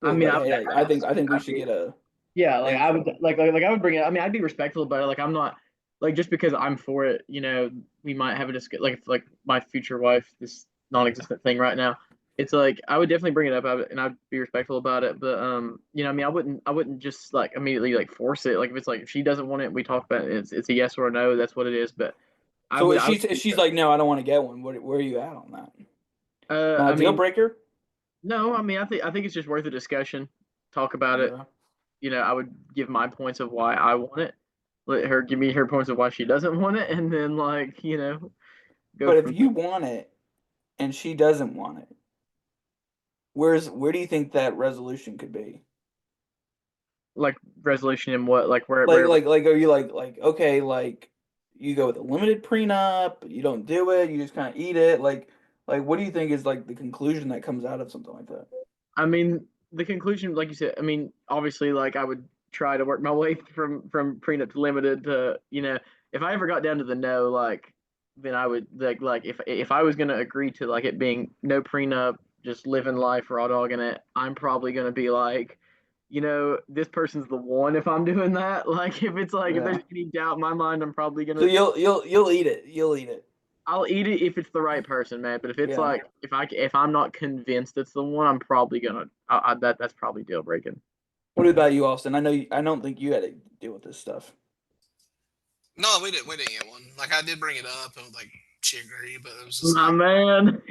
I Like, mean, hey, like, I think we should get a yeah, like thing I for would like I would bring it. I mean, I'd be respectful about it. Like I'm not like just because I'm for it. We might have a discussion. Like if, like my future wife, this non-existent thing right now. It's like I would definitely bring it up and I'd be respectful about it. But I mean, I wouldn't just like immediately like force it. Like if it's like if she doesn't want it, we talk about it. It's a yes or a no. That's what it is. But I So would. if she's like, no, I don't want to get one. Where are you at on that? Not I a deal mean, breaker. no. I mean, I think it's just worth a discussion. Talk about it. Yeah. I would give my points of why I want it. Let her give me her points of why she doesn't want it, and then go But if from you want it and she doesn't want it, where do you think that resolution could be? like resolution in what like Like, where like, are you like, okay, like, you go with a limited prenup, you don't do it, you just kind of eat it, like, what do you think is like the conclusion that comes out of something like that? I mean, the conclusion, like you said, I mean, obviously, like I would try to work my way from prenup to limited to, if I ever got down to the no, like, then I would like if I was gonna agree to like it being no prenup, just living life raw dogging it, I'm probably gonna be like, this person's the one if I'm doing that. Like if it's like if there's Yeah. any doubt in my mind, I'm probably So gonna you'll eat it. You'll eat it. I'll eat it if it's the right person, man. But if it's Yeah. like if I'm not convinced it's the one, I'm probably gonna that's probably deal breaking. What about you, Austin? I don't think you had to deal with this stuff. No, we didn't. We didn't get one. Like I did bring it up, and like she agreed, but it was just My like, man.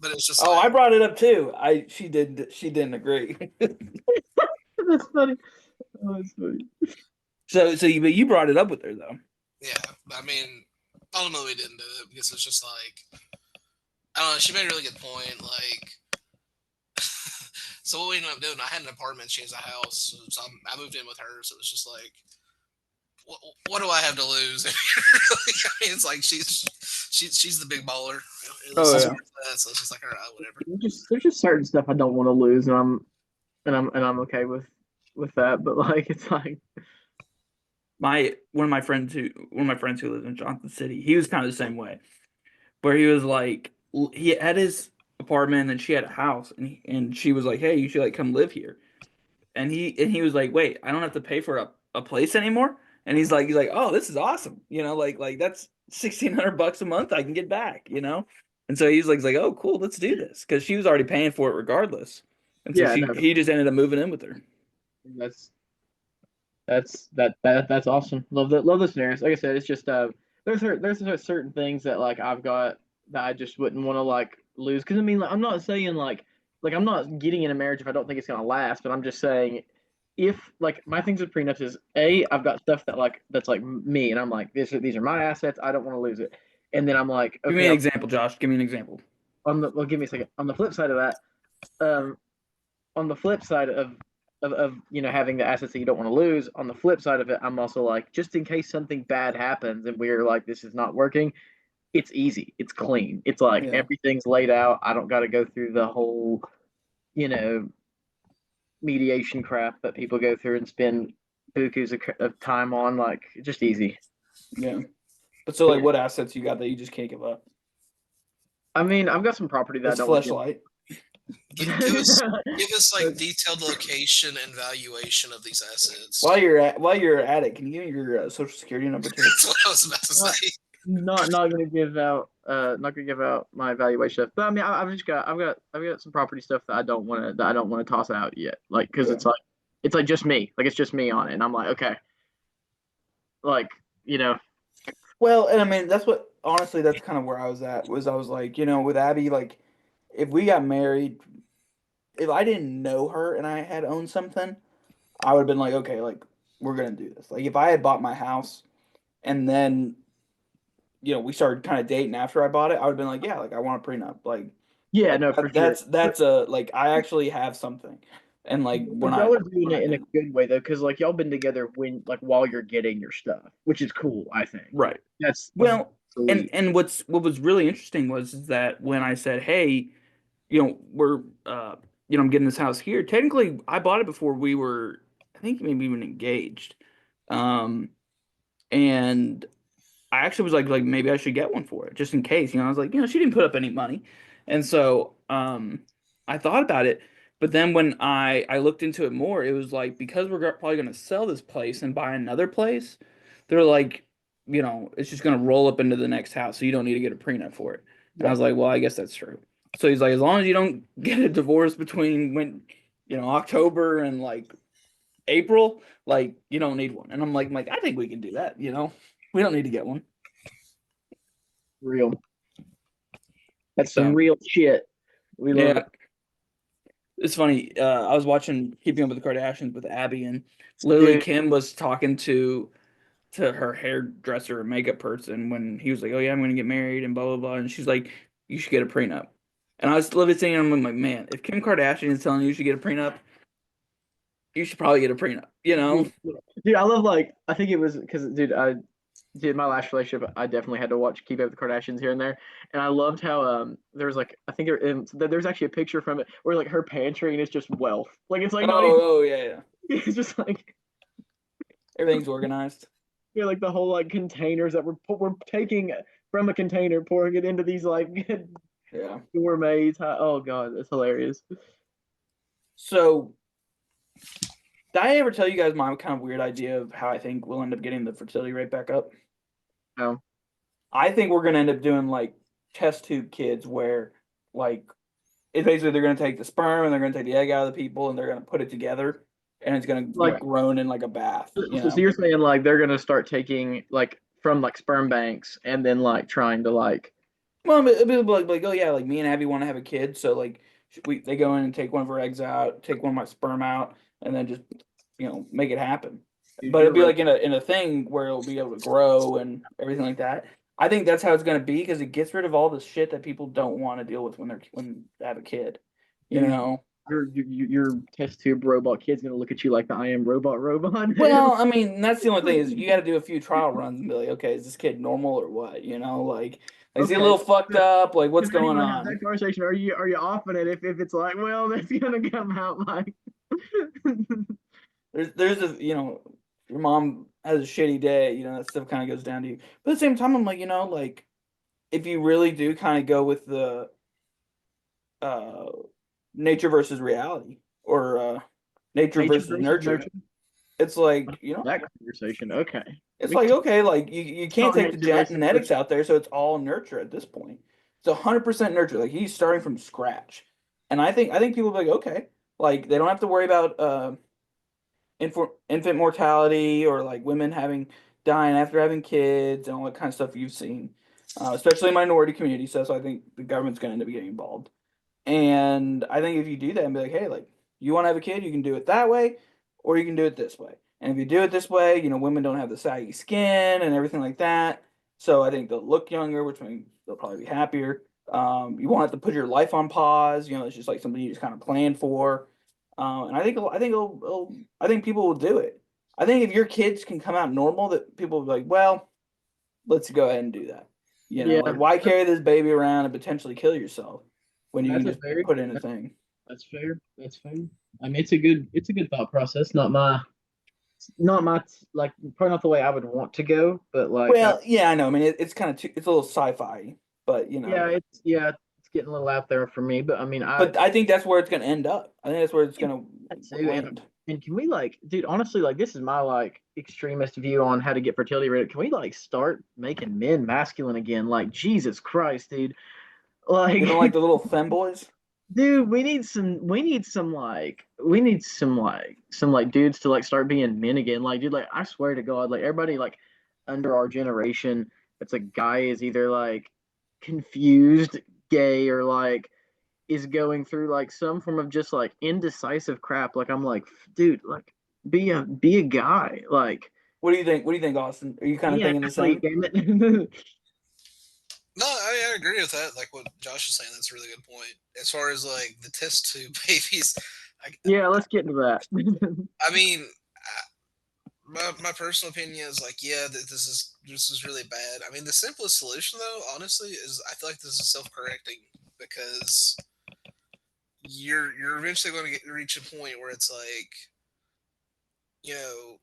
but it was just Oh, I like, brought it up too. She didn't agree. That's funny. Oh, that's funny. But you brought it up with her though. yeah. I mean, ultimately we didn't do it because it's just like I don't know. She made a really good point. Like, so what we ended up doing, I had an apartment, she has a house, so I moved in with her. So it's just like, what do I have to lose? I mean, it's like she's the big baller. Oh yeah. So it's just like, all right, whatever. There's just certain stuff I don't want to lose, and I'm okay with that. But like it's like One of my friends who lives in Johnson City, he was kind of the same way, where he was like, he had his apartment and she had a house, and she was like, hey, you should like come live here. And he was like, wait, I don't have to pay for a place anymore. And he's like, oh, this is awesome. Like that's $1,600 a month I can get back. And so he's like, oh, cool, let's do this, because she was already paying for it regardless. And so yeah, no, he just ended up moving in with her. that's that's awesome. Love the scenarios. Like I said, it's just there's certain things that like I've got that I just wouldn't want to like lose. Because I mean, like, I'm not saying like I'm not getting in a marriage if I don't think it's gonna last. But I'm just saying if like my things with prenups is I've got stuff that like that's like me, and I'm like these are my assets. I don't want to lose it. And then I'm like, Give me okay, an example, Josh. Give me an example. well, give me a second. On the flip side of that, um, on the flip side of having the assets that you don't want to lose, on the flip side of it, I'm also like, just in case something bad happens and we're like, this is not working, it's easy, it's clean, it's like Yeah. everything's laid out. I don't got to go through the whole you know mediation crap that people go through and spend bukus of time on. Like just easy. Yeah. But so, like, what assets you got that you just can't give up? I mean, I've got some property that I Let's don't want to fleshlight. Give us like detailed location and valuation of these assets. While you're at it, can you give me your social security number too? That's what I was about to say. Not gonna give out my evaluation stuff. But I mean, I've got some property stuff that I don't want to toss out yet. Like because Yeah. it's like just me. Like it's just me on it, and I'm like, okay, like Well, and I mean, honestly, that's kind of where I was at. I was like, with Abby, like, if we got married, if I didn't know her and I had owned something, I would have been like, okay, like, we're gonna do this. Like, if I had bought my house and then, we started kind of dating after I bought it, I would have been like, yeah, like, I want a prenup. Like, yeah, no, for sure. that's a like, I actually have something, and like when I Y'all are doing when I it in a did, good way though, because like y'all been together while you're getting your stuff, which is cool. I think right. that's Well, and sweet. what was really interesting was is that when I said, hey, we're I'm getting this house here. Technically, I bought it before we were, I think, maybe even engaged. Um, and I actually was like maybe I should get one for it just in case. I was like, she didn't put up any money, and so I thought about it. But then when I looked into it more, it was like, because we're probably going to sell this place and buy another place, they're like, it's just going to roll up into the next house, so you don't need to get a prenup for it. And I Yeah, was like, well, I guess that's true. So he's like, as long as you don't get a divorce between October and like April, like, you don't need one. And I'm like, I think we can do that. We don't need to get one. Real. That's some So, real shit. We love yeah, it. it's funny. I was watching Keeping Up with the Kardashians with Abby, and literally Dude, Kim was talking to her hairdresser and makeup person when he was like, "Oh yeah, I'm gonna get married," and blah blah blah, and she's like, "You should get a prenup." And I was literally saying, I'm like, man, if Kim Kardashian is telling you you should get a prenup, you should probably get a prenup. You know? dude, I love I think it was because dude, my last relationship, I definitely had to watch Keep Up with the Kardashians here and there, and I loved how there was I think there's actually a picture from it where like her pantry and it's just wealth, like it's like not even, Oh yeah, yeah. it's just like Everything's organized. like the whole like containers that we're taking from a container, pouring it into these like Yeah. gourmets. Oh god, that's hilarious. So, did I ever tell you guys my kind of weird idea of how I think we'll end up getting the fertility rate back up? No. I think we're gonna end up doing like test tube kids where like it's basically they're gonna take the sperm and they're gonna take the egg out of the people and they're gonna put it together and it's gonna be Like grown in like a bath, you so know? you're saying like they're gonna start taking like from like sperm banks and then like trying to like Well, it'd be like, oh yeah, like me and Abby want to have a kid, so like they go in and take one of her eggs out, take one of my sperm out, and then just make it happen. dude, But it'll you're be right. like in a thing where it'll be able to grow and everything like that. I think that's how it's gonna be because it gets rid of all the shit that people don't want to deal with when they have a kid. You Dude, know. your test tube robot kid's gonna look at you like the I am robot. Well, I mean, that's the only thing is you got to do a few trial runs and be like, okay, is this kid normal or what? Like is he a Okay. little fucked up? Like, what's And then you going want to have on? that conversation. Are you off on it if it's like, well, that's gonna come out like There's your mom has a shitty day, that stuff kind of goes down to you. But at the same time, I'm like, like if you really do kind of go with the uh nature versus reality or nature nature versus versus nurture, nurture? it's like, That conversation. Okay. it's We like can okay, like you can't talk take the nature versus genetics nurture. out there, so it's all nurture at this point. It's 100% nurture. Like he's starting from scratch. And I think people be like, okay, like they don't have to worry about infant mortality or like women having dying after having kids and all that kind of stuff you've seen, especially in minority communities. So I think the government's going to end up getting involved. And I think if you do that and be like, hey, like you want to have a kid, you can do it that way, or you can do it this way. And if you do it this way, women don't have the saggy skin and everything like that. So I think they'll look younger, which means they'll probably be happier. You won't have to put your life on pause. It's just like something you just kind of plan for. And I think people will do it. I think if your kids can come out normal, that people will be like, well, let's go ahead and do that. Yeah, Like why carry this baby around and potentially kill yourself when you can that's a just fair. put in a thing? That's fair. That's fair. I mean, it's a good thought process. Not my like probably not the way I would want to go, but like Well, yeah, I know. I mean, it's kind of it's a little sci-fi, but it's getting a little out there for me. But I mean, but I think that's where it's going to end up. I think that's where it's yeah, going that to too. land. And can we like, dude, honestly, like this is my like extremist view on how to get fertility rate. Can we like start making men masculine again? Like Jesus Christ, dude. You don't Like, like the little femboys? dude, we need some dudes to like start being men again. Like, dude, like I swear to God, like everybody like under our generation, it's a guy is either like confused, gay, or like is going through like some form of just like indecisive crap. Like I'm like, dude, like be a guy. Like What do you think? What do you think, Austin? Are you kind of be an thinking the athlete, same? damn it. No, I agree with that. Like what Josh is saying, that's a really good point. As far as like the test tube babies, I, Yeah, let's get into that. I mean, my personal opinion is like, yeah, this is really bad. I mean, the simplest solution though, honestly, is I feel like this is self-correcting because you're eventually going to reach a point where it's like, you know,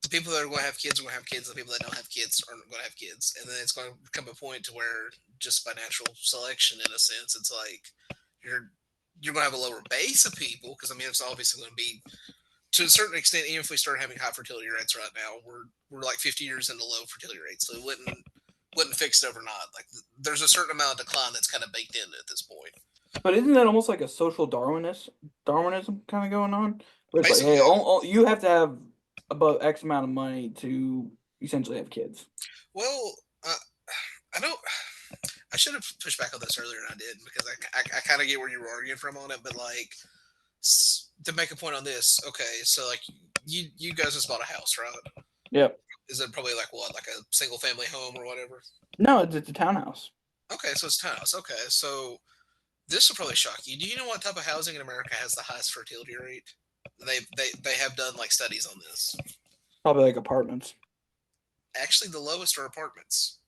the people that are going to have kids are going to have kids. The people that don't have kids aren't going to have kids, and then it's going to come a point to where just by natural selection, in a sense, it's like you're you're going to have a lower base of people because I mean it's obviously going to be to a certain extent. Even if we start having high fertility rates right now, we're like 50 years into low fertility rates, so it wouldn't fix it overnight. Like there's a certain amount of decline that's kind of baked in at this point. But isn't that almost like a social Darwinism kind of going on? Where it's like, Basically, hey, yeah. you have to have above X amount of money to essentially have kids. Well, I don't. I should have pushed back on this earlier, and I didn't because I kind of get where you were arguing from on it, but like to make a point on this, okay, so like you guys just bought a house, right? Yep. Is it probably like what, like a single family home or whatever? No, it's a townhouse. Okay, so it's a townhouse. Okay, so this will probably shock you. Do you know what type of housing in America has the highest fertility rate? They have done like studies on this. Probably like apartments. Actually, the lowest are apartments.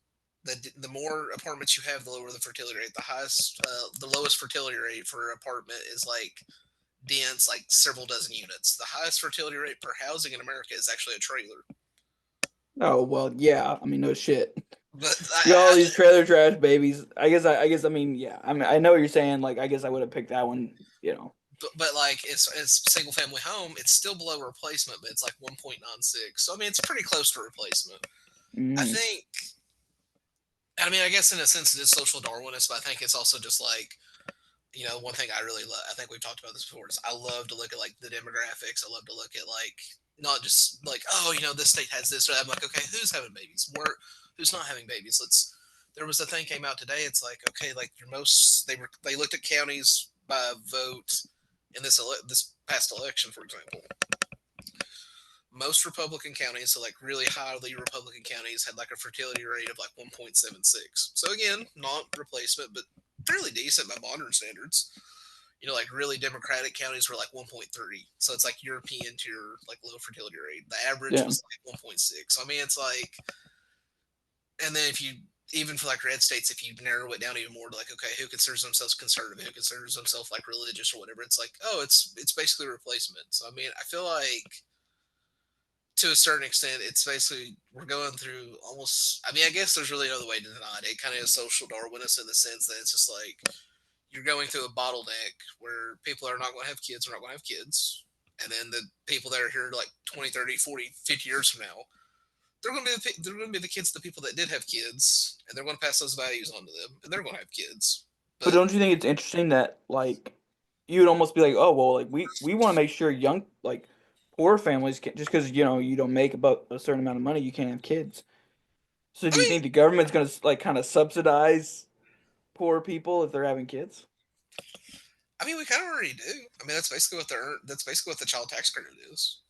The more apartments you have, the lower the fertility rate. The lowest fertility rate for an apartment is like dense, like several dozen units. The highest fertility rate per housing in America is actually a trailer. Oh well, yeah. I mean, no shit. But You got all these trailer trash babies. I mean, yeah. I mean, I know what you're saying. Like, I guess I would have picked that one. You know. but like it's single family home. It's still below replacement, but it's like 1.96. So I mean, it's pretty close to replacement. I Mm. think. I mean, I guess in a sense it is social Darwinist, but I think it's also just like one thing I really love. I think we've talked about this before. Is I love to look at like the demographics. I love to look at like not just like this state has this. Or I'm like, okay, who's having babies? Who's not having babies? There was a thing came out today. It's like okay, like they looked at counties by vote in this past election, for example. Most Republican counties, so like really highly Republican counties, had like a fertility rate of like 1.76. So again, not replacement, but fairly decent by modern standards. Like really Democratic counties were like 1.3. So it's like European to your like low fertility rate. The average Yeah. was like 1.6. So I mean, it's like, and then if you even for like red states, if you narrow it down even more to like, okay, who considers themselves conservative, who considers themselves like religious or whatever, it's like, oh, it's basically a replacement. So I mean, I feel like to a certain extent, it's basically we're going through almost. I mean, I guess there's really no other way to deny it. It kind of is social Darwinist in the sense that it's just like you're going through a bottleneck where people are not going to have kids are not going to have kids, and then the people that are here like 20, 30, 40, 50 years from now, they're going to be the kids, the people that did have kids, and they're going to pass those values on to them, and they're going to have kids. But But don't you think it's interesting that like you would almost be like, oh well, like we want to make sure young like poor families can just because you don't make about a certain amount of money, you can't have kids. So I do you mean, think the government's gonna like kind of subsidize poor people if they're having kids? we kind of already do. I mean, that's basically what the child tax credit is.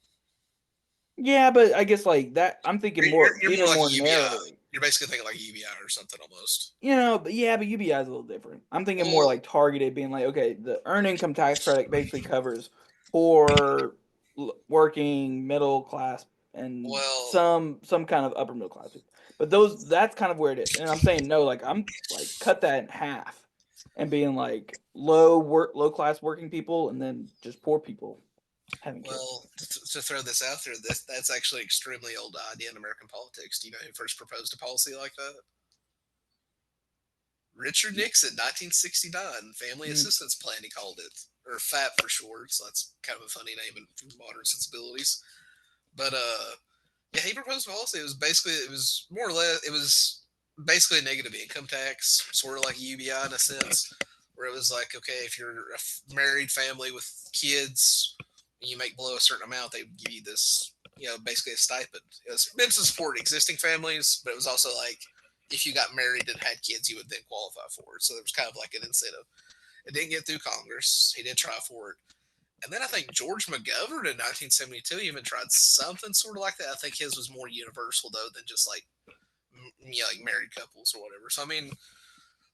Yeah, but I guess like that I'm thinking more You're more even like a more UBI. narrowly. You're basically thinking like a UBI or something almost. But yeah, but UBI is a little different. I'm thinking more Well, like targeted, being like, okay, the earned income tax credit basically covers poor, working, middle class, and well, some kind of upper middle class people. But that's kind of where it is. And I'm saying no, like I'm like cut that in half, and being like low class working people, and then just poor people having kids. to throw this out there, that's actually an extremely old idea in American politics. Do you know who first proposed a policy like that? Richard Nixon, 1969, Family Mm. Assistance Plan, he called it, or FAP for short. So that's kind of a funny name in modern sensibilities. But yeah, he proposed a policy. It was more or less, it was basically a negative income tax, sort of like a UBI in a sense, where it was like, okay, if you're a married family with kids, and you make below a certain amount, they give you this, basically a stipend. It was meant to support existing families, but it was also like if you got married and had kids, you would then qualify for it. So there was kind of like an incentive. It didn't get through Congress. He did try for it. And then I think George McGovern in 1972 even tried something sort of like that. I think his was more universal though than just like like married couples or whatever. So I mean,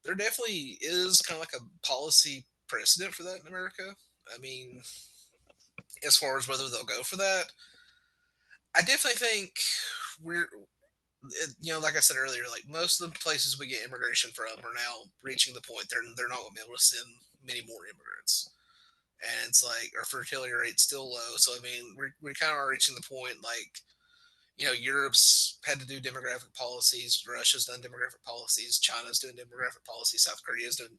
there definitely is kind of like a policy precedent for that in America. I mean, as far as whether they'll go for that, I definitely think we're like I said earlier, like most of the places we get immigration from are now reaching the point they're not going to be able to send many more immigrants, and it's like our fertility rate's still low. So I mean, we kind of are reaching the point like Europe's had to do demographic policies, Russia's done demographic policies, China's doing demographic policies, South Korea's doing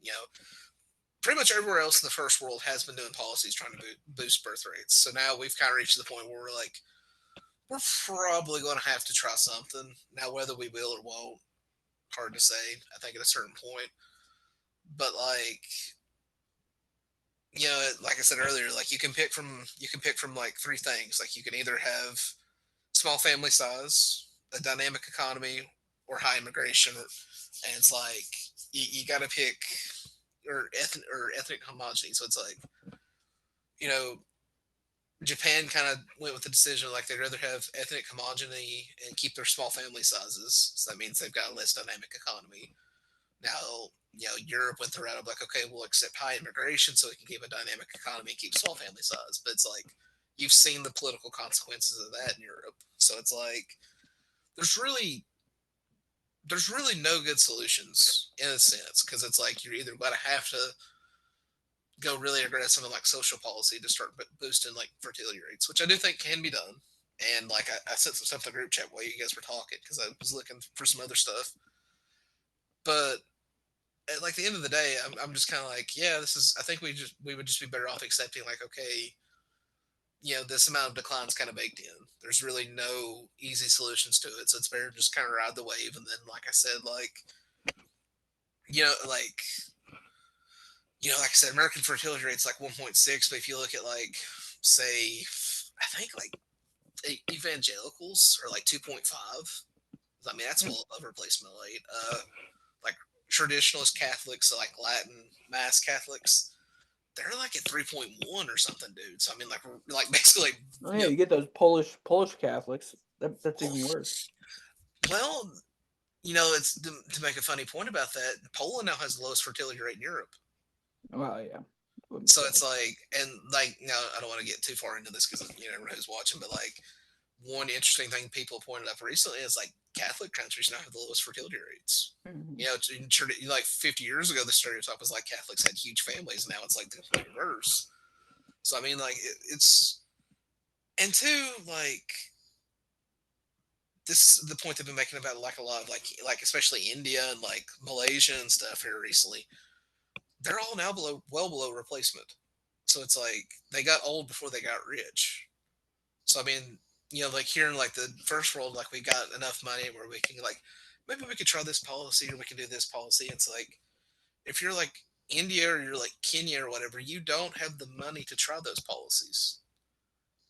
pretty much everywhere else in the first world has been doing policies trying to boost birth rates. So now we've kind of reached the point where we're like we're probably going to have to try something. Now, whether we will or won't, hard to say. I think at a certain point, but like like I said earlier, like you can pick from like three things. Like you can either have small family size, a dynamic economy, or high immigration. and it's like you got to pick or ethnic homogeny. So it's like, you know, Japan kind of went with the decision like they'd rather have ethnic homogeny and keep their small family sizes. So that means they've got a less dynamic economy. Now, Europe went the route of like, okay, we'll accept high immigration so we can keep a dynamic economy and keep small family size. But it's like you've seen the political consequences of that in Europe. So it's like there's really there's really no good solutions in a sense because it's like you're either going to have to go really aggressive on like social policy to start boosting like fertility rates, which I do think can be done. And like I sent some stuff in the group chat while you guys were talking because I was looking for some other stuff. But at like the end of the day, I'm just kind of like, yeah, this is. I think we would just be better off accepting like, okay, this amount of decline is kind of baked in. There's really no easy solutions to it, so it's better to just kind of ride the wave. And then, like I said, you know, like like I said, American fertility rate's like 1.6, but if you look at like, say, I think like evangelicals are like 2.5. I mean, that's well above replacement rate. Like traditionalist Catholics, so like Latin Mass Catholics, they're like at 3.1 or something, dude. So I mean, like basically, Oh yeah, you get those Polish Catholics. That's even worse. Well, it's to make a funny point about that. Poland now has the lowest fertility rate in Europe. Well, yeah. So it's like, and like, I don't want to get too far into this because you never know who's watching, but like, one interesting thing people pointed up recently is like Catholic countries now have the lowest fertility rates. Mm-hmm. Like 50 years ago, the stereotype was like Catholics had huge families. Now it's like the complete reverse. So I mean, like it's, and two, like this the point they've been making about like a lot of like especially India and like Malaysia and stuff here recently. They're all now well below replacement. So it's like they got old before they got rich. So I mean, like here in like the first world, like we got enough money where we can like maybe we could try this policy or we can do this policy. It's like if you're like India or you're like Kenya or whatever, you don't have the money to try those policies.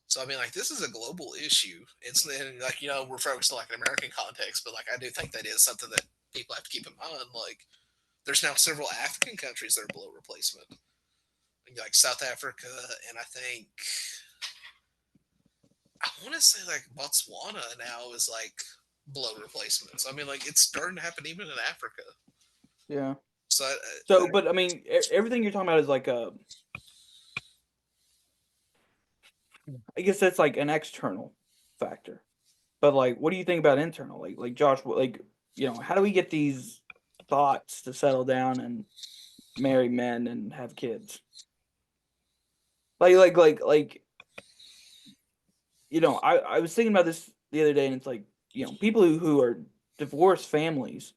So I mean, like this is a global issue. It's like we're focused on like an American context, but like I do think that is something that people have to keep in mind. Like there's now several African countries that are below replacement, like South Africa, and I want to say like Botswana now is like below replacement. So I mean, like it's starting to happen even in Africa. Yeah. So, but I mean, everything you're talking about is like I guess that's like an external factor. But like, what do you think about internal? Like Josh, like how do we get these thoughts to settle down and marry men and have kids? Like I was thinking about this the other day, and it's like people who are divorced families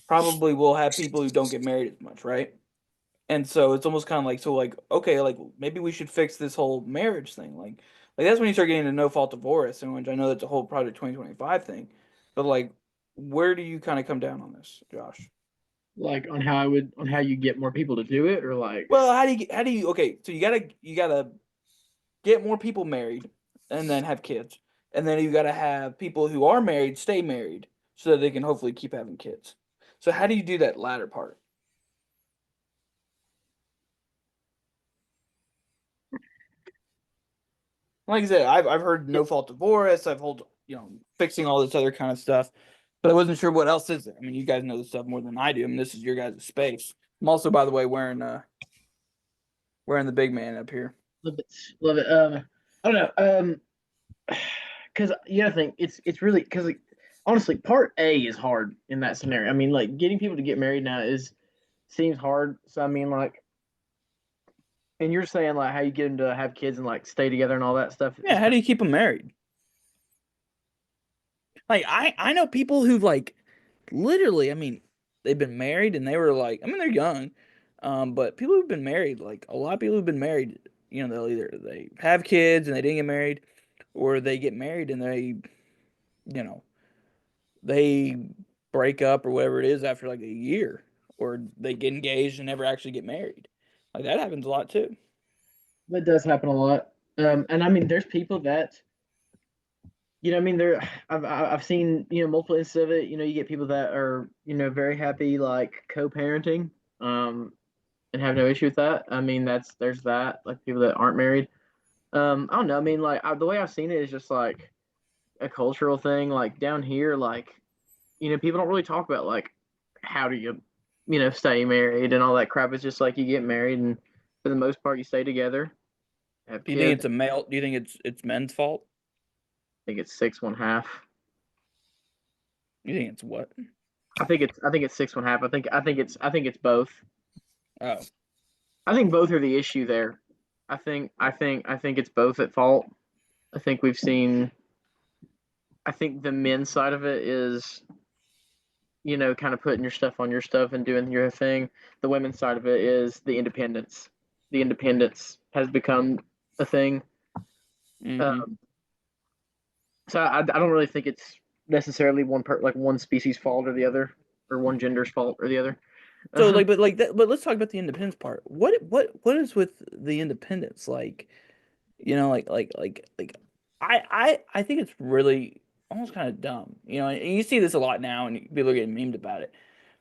probably will have people who don't get married as much, right? And so it's almost kind of like, so like, okay, like maybe we should fix this whole marriage thing. Like that's when you start getting into no fault divorce, and which I know that's a whole Project 2025 thing. But like, where do you kind of come down on this, Josh? Like on how you get more people to do it, or like, Well, how do you okay, so you gotta get more people married and then have kids. And then you gotta have people who are married stay married so that they can hopefully keep having kids. So how do you do that latter part? Like I said, I've heard no fault divorce. I've heard fixing all this other kind of stuff, but I wasn't sure what else is there. I mean, you guys know this stuff more than I do. I mean, this is your guys' space. I'm also, by the way, wearing the big man up here. love it, love it. I don't know. Because you gotta think it's really because like, honestly, part A is hard in that scenario. I mean, like getting people to get married now seems hard. So I mean, like, and you're saying like how you get them to have kids and like stay together and all that stuff. Yeah, how do you keep them married? Like I know people who've like literally, I mean, they've been married and they were like, I mean, they're young, but people who've been married, like a lot of people who've been married, they'll either they have kids and they didn't get married, or they get married and you know, they break up or whatever it is after like a year, or they get engaged and never actually get married. Like that happens a lot too. That does happen a lot. And I mean, there's people that I mean, I've seen multiple instances of it. You get people that are very happy like co-parenting, and have no issue with that. I mean, there's that like people that aren't married. I don't know. I mean, like the way I've seen it is just like a cultural thing. Like down here, like people don't really talk about like how do you stay married and all that crap. It's just like you get married and for the most part you stay together, have Do you think kids. it's a male? Do you think it's men's fault? I think it's six one half. You think it's what? I think it's six one half. I think it's both. Oh, I think both are the issue there. I think it's both at fault. I think we've seen. I think the men's side of it is kind of putting your stuff on your stuff and doing your thing. The women's side of it is the independence. The independence has become a thing. mm-hmm. Um, so I don't really think it's necessarily one species fault or the other, or one gender's fault or the other. So like, but like that. But let's talk about the independence part. What is with the independence? Like, like I think it's really almost kind of dumb. And you see this a lot now, and people are getting memed about it,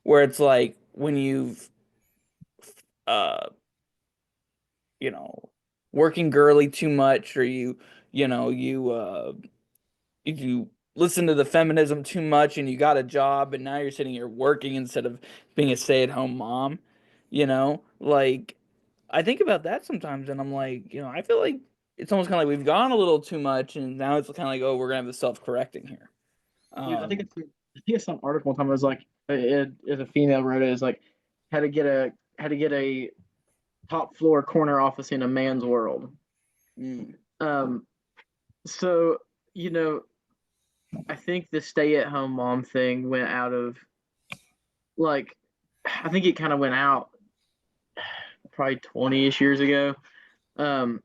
where it's like when you've uh you know working girly too much, or you know you if you listen to the feminism too much and you got a job and now you're sitting here working instead of being a stay-at-home mom, like I think about that sometimes and I'm like, I feel like it's almost kind of like we've gone a little too much and now it's kind of like, oh, we're gonna have the self-correcting here. Dude, I think Um, it's some article one time. It was like as a female wrote it, is like how to get a top floor corner office in a man's world. mm, Um, so you know, I think the stay at home mom thing went out of like, I think it kind of went out probably 20-ish years ago. Um,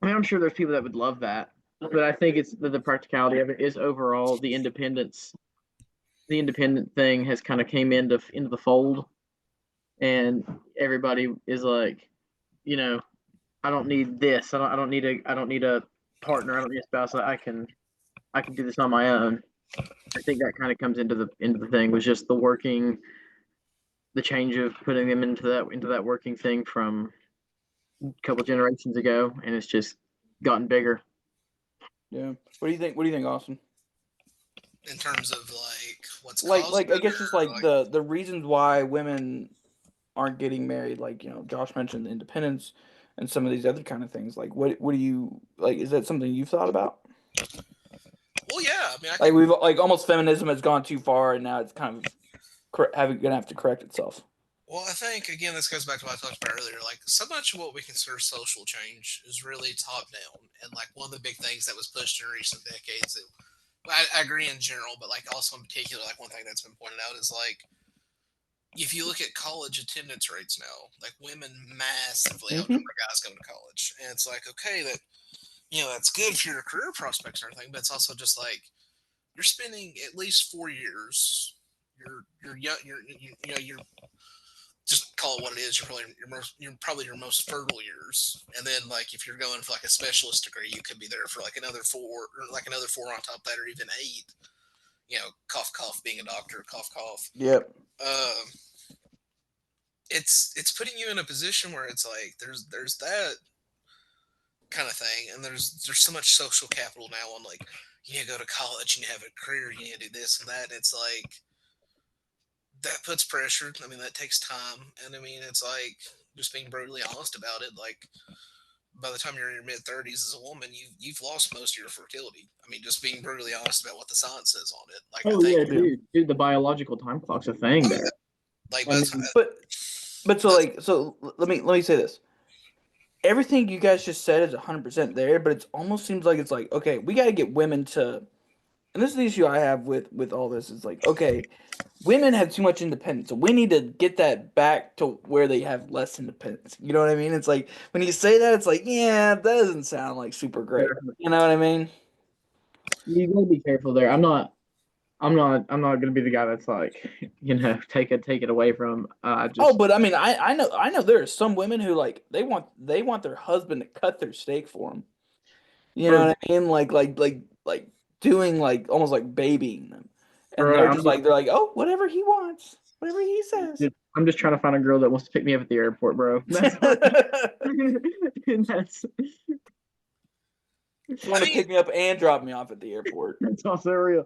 I mean, I'm sure there's people that would love that, but I think it's the practicality of it is overall the independence. The independent thing has kind of came into the fold, and everybody is like, you know, I don't need this. I don't need a partner. I don't need a spouse. I can do this on my own. I think that kind of comes into the thing was just the change of putting them into that working thing from a couple generations ago, and it's just gotten bigger. yeah. What do you think? What do you think, Austin? in terms of like what's Like causing I it, guess just or like like the reasons why women aren't getting married, like Josh mentioned the independence and some of these other kind of things. Like, what do you like? Is that something you've thought about? well, yeah. I mean, I Like can. we've like almost feminism has gone too far, and now it's kind of gonna have to correct itself. Well, I think again this goes back to what I talked about earlier. Like so much of what we consider social change is really top down, and like one of the big things that was pushed in recent decades. I agree in general, but like also in particular, like one thing that's been pointed out is like if you look at college attendance rates now, like women massively Hmm. outnumber guys going to college, and it's like okay that that's good for your career prospects and everything, but it's also just like you're spending at least 4 years. You're young. You're just call it what it is. You're probably your most fertile years, and then like if you're going for like a specialist degree, you could be there for like another four, or like another four on top of that, or even eight. Cough cough, being a doctor, cough cough. Yep. Uh, it's putting you in a position where it's like there's that kind of thing, and there's so much social capital now on like you need to go to college and you have a career, you need to do this and that. And it's like that puts pressure. I mean, that takes time, and I mean, it's like just being brutally honest about it. Like by the time you're in your mid 30s as a woman, you've lost most of your fertility. I mean, just being brutally honest about what the science says on it. Like I Oh think, yeah, Yeah. dude, the biological time clock's a thing oh there. yeah, like I by the time, mean, But let me say this. Everything you guys just said is 100% there, but it almost seems like it's like, okay, we got to get women to, and this is the issue I have with all this is like, okay, women have too much independence, so we need to get that back to where they have less independence. You know what I mean? It's like when you say that, it's like, yeah, that doesn't sound like super great. You know what I mean? you gotta be careful there. I'm not gonna be the guy that's like, take it away from. Oh, Just but I mean, I know there are some women who like they want their husband to cut their steak for them. You know or what I mean? Like, doing like almost like babying them, and Bro, they're just like oh, whatever he wants, whatever he says. I'm just trying to find a girl that wants to pick me up at the airport, bro. That's that's She want to pick me up and drop me off at the airport. that's also real.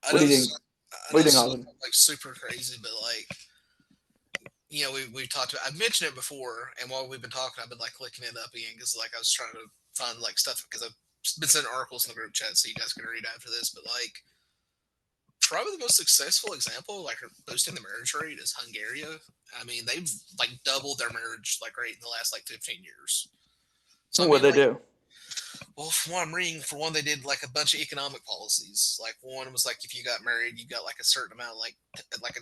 I What know do you this, think? I What know do you this think, is Austin? like super crazy, but like we talked about. I've mentioned it before, and while we've been talking, I've been like looking it up again because like I was trying to find like stuff because I've been sending articles in the group chat, so you guys can read after this. But like probably the most successful example, like boosting the marriage rate, is Hungary. I mean, they've like doubled their marriage like rate in the last like 15 years. So I What mean, they like, do? well, from what I'm reading, for one, they did like a bunch of economic policies. Like one was like if you got married, you got like a certain amount, like a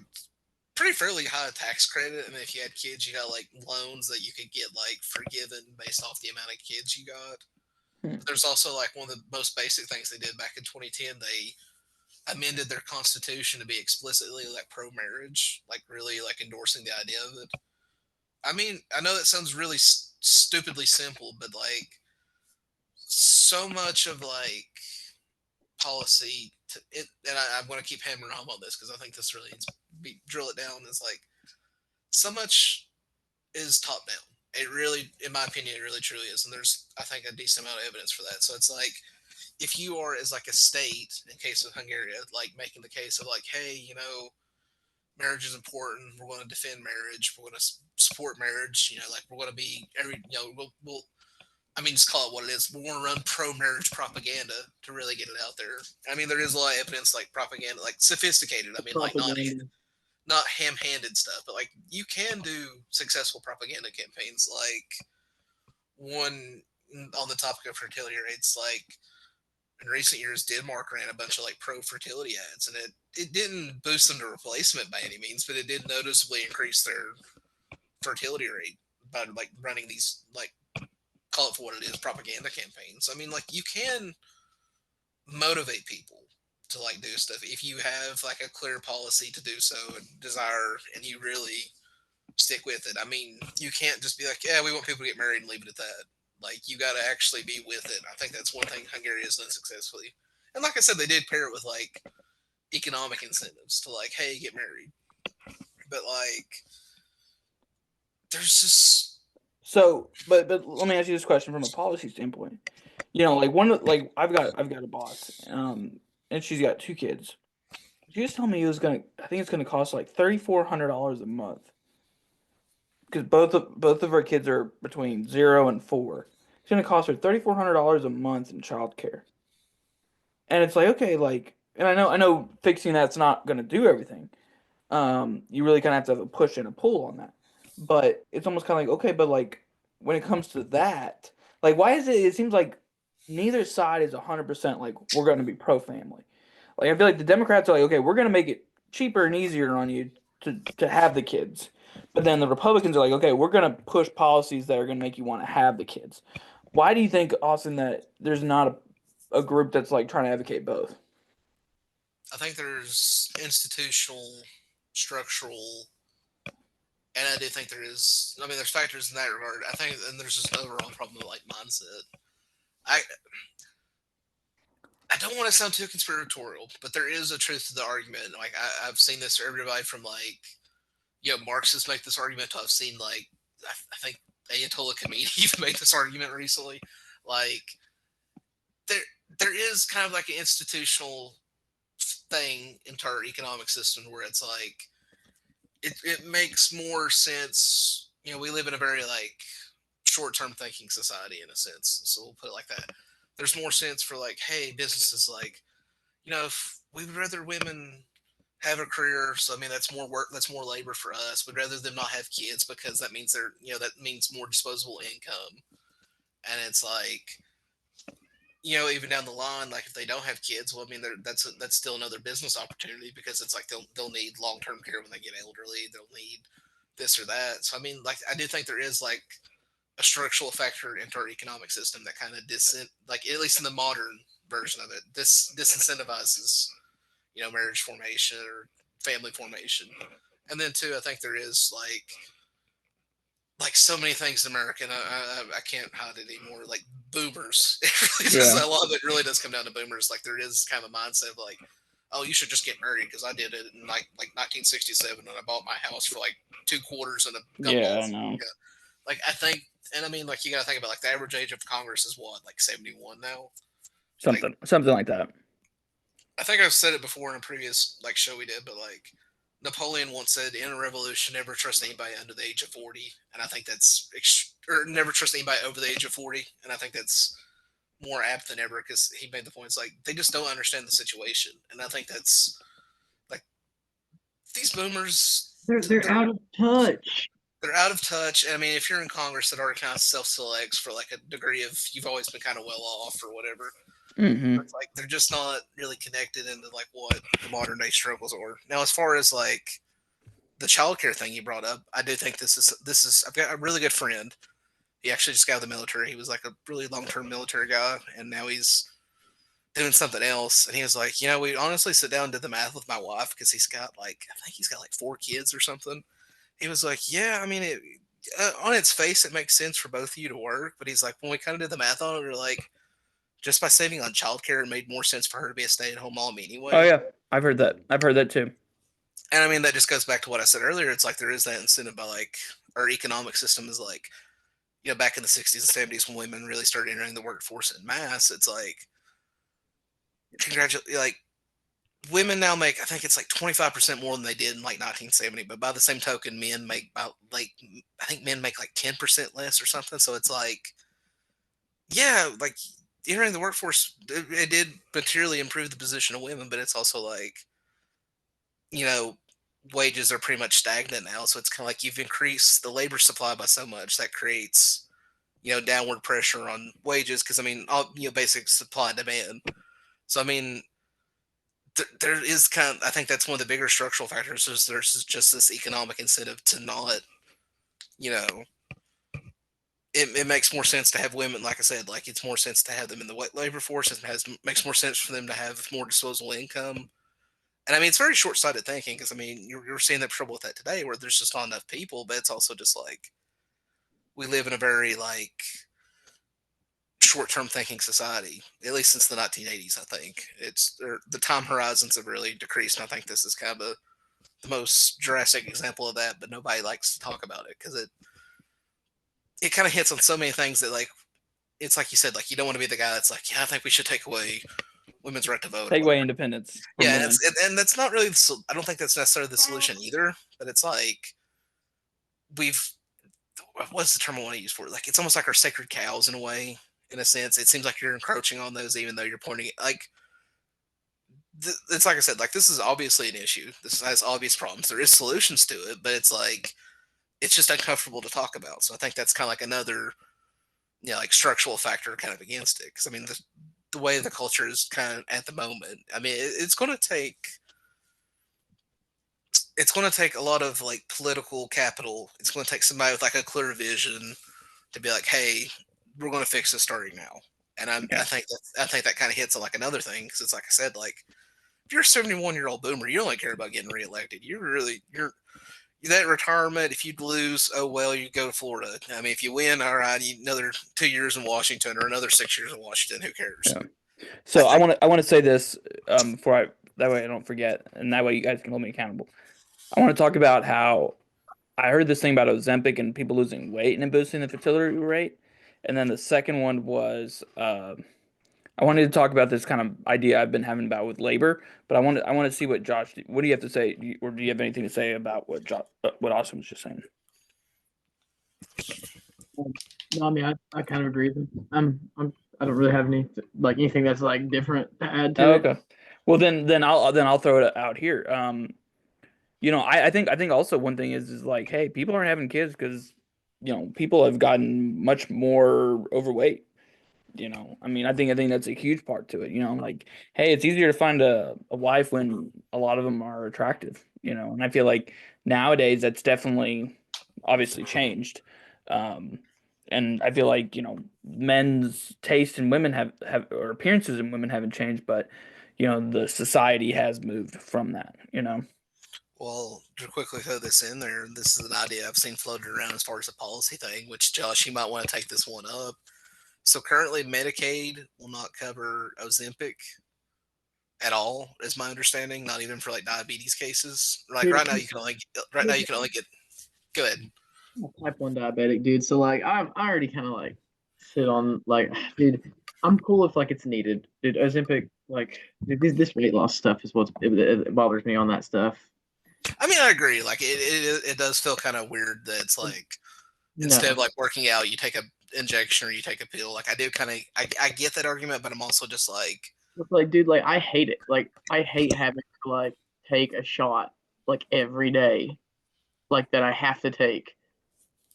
pretty fairly high tax credit, and then if you had kids, you got like loans that you could get like forgiven based off the amount of kids you got. Hmm. But there's also like one of the most basic things they did back in 2010. They amended their constitution to be explicitly like pro-marriage, like really like endorsing the idea of it. I mean, I know that sounds really stupidly simple, but like so much of like policy to it, and I want to keep hammering home on this because I think this really needs to drill it down. Is like so much is top down. It really, in my opinion, it really truly is, and there's I think a decent amount of evidence for that. So it's like if you are as like a state, in case of Hungary, like making the case of like, hey, marriage is important. We're going to defend marriage. We're going to support marriage. Like we're going to be we'll I mean, just call it what it is. We want to run pro-marriage propaganda to really get it out there. I mean, there is a lot of evidence, like propaganda, like sophisticated. I mean, like Propaganda. not ham-handed stuff, but like you can do successful propaganda campaigns. Like one on the topic of fertility rates, like in recent years, Denmark ran a bunch of like pro-fertility ads, and it didn't boost them to replacement by any means, but it did noticeably increase their fertility rate by like running these like call it for what it is, propaganda campaigns. I mean, like you can motivate people to like do stuff if you have like a clear policy to do so and desire, and you really stick with it. I mean, you can't just be like, yeah, we want people to get married and leave it at that. Like you got to actually be with it. I think that's one thing Hungary has done successfully. And like I said, they did pair it with like economic incentives to like, hey, get married. But like, there's just So, but let me ask you this question from a policy standpoint. Like I've got a boss, and she's got 2 kids. She just told me I think it's gonna cost like $3,400 a month because both of her kids are between 0 and 4. It's gonna cost her $3,400 a month in childcare, and it's like okay, like, and I know fixing that's not gonna do everything. You really kind of have to have a push and a pull on that. But it's almost kind of like, okay, but like when it comes to that, like why is it? It seems like neither side is 100% like we're going to be pro family. Like I feel like the Democrats are like, okay, we're going to make it cheaper and easier on you to have the kids, but then the Republicans are like, okay, we're going to push policies that are going to make you want to have the kids. Why do you think, Austin, that there's not a group that's like trying to advocate both? I think there's institutional, structural, and I do think there is. I mean, there's factors in that regard. I think, and there's just an overall problem with like mindset. I I don't want to sound too conspiratorial, but there is a truth to the argument. Like I've seen this for everybody from like Marxists make this argument. I've seen like I think Ayatollah Khomeini even made this argument recently. Like there there is kind of like an institutional thing into our economic system where it's like it makes more sense. We live in a very like short-term thinking society in a sense, so we'll put it like that. There's more sense for like, hey, businesses like, if we would rather women have a career, so I mean that's more work, that's more labor for us. We'd rather them not have kids because that means that means more disposable income, and it's like even down the line, like if they don't have kids, well, I mean, that's still another business opportunity because it's like they'll need long term care when they get elderly. They'll need this or that. So I mean, like I do think there is like a structural factor into our economic system that kind of like at least in the modern version of it, this disincentivizes marriage formation or family formation. And then too, I think there is like like so many things in America, and I can't hide it anymore. Like boomers, it really Yeah. does. A lot of it really does come down to boomers. Like there is kind of a mindset of like, oh, you should just get married because I did it in like 1967 when I bought my house for like 2 quarters and a Yeah, gumball. I know. Yeah. Like I think, and I mean, like you got to think about like the average age of Congress is what, like 71 now. Like Something like that. I think I've said it before in a previous like show we did, but like Napoleon once said, "In a revolution, never trust anybody under the age of 40," and I think that's or never trust anybody over the age of 40, and I think that's more apt than ever because he made the points like they just don't understand the situation, and I think that's like these boomers. They're They're out of touch. they're out of touch. I mean, if you're in Congress, that already kind of self selects for like a degree of you've always been kind of well off or whatever. Mm-hmm. It's like they're just not really connected into like what the modern day struggles are. Now, as far as like the childcare thing you brought up, I do think this is. I've got a really good friend. He actually just got out of the military. He was like a really long term military guy, and now he's doing something else. And he was like, we honestly sit down and did the math with my wife because I think he's got like 4 kids or something. He was like, yeah, I mean, on its face, it makes sense for both of you to work. But he's like, when we kind of did the math on it, we are like, just by saving on childcare, it made more sense for her to be a stay-at-home mom Oh anyway. yeah, I've heard that. I've heard that too. And I mean, that just goes back to what I said earlier. It's like there is that incentive by like our economic system is like, back in the 60s and 70s when women really started entering the workforce in mass, it's like, like women now make, I think it's like 25% more than they did in like 1970. But by the same token, men make about like, I think men make like 10% less or something. So it's like, yeah, like entering the workforce, it did materially improve the position of women, but it's also like, you know, wages are pretty much stagnant now. So it's kind of like you've increased the labor supply by so much that creates, downward pressure on wages. Cause I mean, all, basic supply and demand. So, I mean, there is kind of, I think that's one of the bigger structural factors is there's just this economic incentive to not, you know, it makes more sense to have women, like I said, like it's more sense to have them in the labor force. Makes more sense for them to have more disposable income. And I mean, it's very short sighted thinking because I mean, you're seeing the trouble with that today where there's just not enough people, but it's also just like we live in a very like short term thinking society, at least since the 1980s. I think the time horizons have really decreased. And I think this is kind of the most drastic example of that, but nobody likes to talk about it because it kind of hits on so many things that like it's like you said, like you don't want to be the guy that's like, yeah, I think we should take away women's right to vote. Take away independence from Yeah, women. and that's not really. I don't think that's necessarily the solution either. But it's like we've what's the term I want to use for it? Like it's almost like our sacred cows in a way. In a sense, it seems like you're encroaching on those, even though you're pointing like. It's like I said, like this is obviously an issue. This has obvious problems. There is solutions to it, but it's like it's just uncomfortable to talk about. So I think that's kind of like another, like structural factor kind of against it. Because I mean, the way the culture is kind of at the moment, I mean, it's going to take a lot of like political capital. It's going to take somebody with like a clear vision to be like, hey, we're going to fix this starting now. And Yeah. I think that kind of hits on like another thing because it's like I said, like if you're a 71-year-old boomer, you don't really care about getting reelected. You're that retirement. If you lose, oh well, you go to Florida. I mean, if you win, all right, another 2 years in Washington or another 6 years in Washington. Who cares? Yeah. So I want to say this before that way I don't forget, and that way you guys can hold me accountable. I want to talk about how I heard this thing about Ozempic and people losing weight and it boosting the fertility rate, and then the second one was I wanted to talk about this kind of idea I've been having about with labor, but I want to see what Josh. What do you have to say, or do you have anything to say about what Austin was just saying? No, I mean, I kind of agree with him. I don't really have anything that's like different to add to Oh, it. okay. Well, then I'll throw it out here. I think also one thing is like, hey, people aren't having kids because people have gotten much more overweight. I mean, I think that's a huge part to it. Like, hey, it's easier to find a wife when a lot of them are attractive. And I feel like nowadays that's definitely obviously changed. And I feel like men's taste in women have or appearances in women haven't changed, but the society has moved from that. Well, to quickly throw this in there, this is an idea I've seen floated around as far as a policy thing, which, Josh, you might want to take this one up. So currently, Medicaid will not cover Ozempic at all, is my understanding. Not even for like diabetes cases. Like Dude, right now, you can only get. Go ahead. I'm a type 1 diabetic, dude. So like I already kind of like sit on like, dude, I'm cool if like it's needed. Dude, Ozempic, like, dude, this weight loss stuff is it bothers me on that stuff. I mean, I agree. Like it does feel kind of weird that it's like instead of No. like working out, you take a injection or you take a pill. Like I do kind of I get that argument, but I'm also just like It's like, dude, like I hate it. Like I hate having to like take a shot like every day, like that I have to take.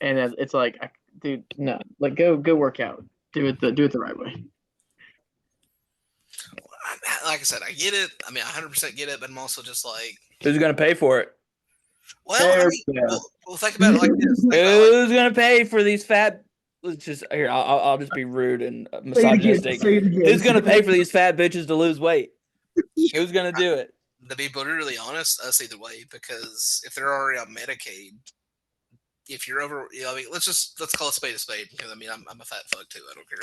And it's like, dude, no, like go work out. Do it the right way. like I said, I get it. I mean, I 100% get it, but I'm also just like, Who's gonna pay for it? well, I There mean, we go. well think about it like this. Think about like, Who's gonna pay for these fat? Let's just here. I'll just be rude and Say it again. misogynistic. Say it again. Who's gonna pay for these fat bitches to lose weight? Who's gonna do it? to be brutally honest, us either way, because if they're already on Medicaid, if you're over, I mean, let's call a spade, because I mean, I'm a fat fuck too. I don't care.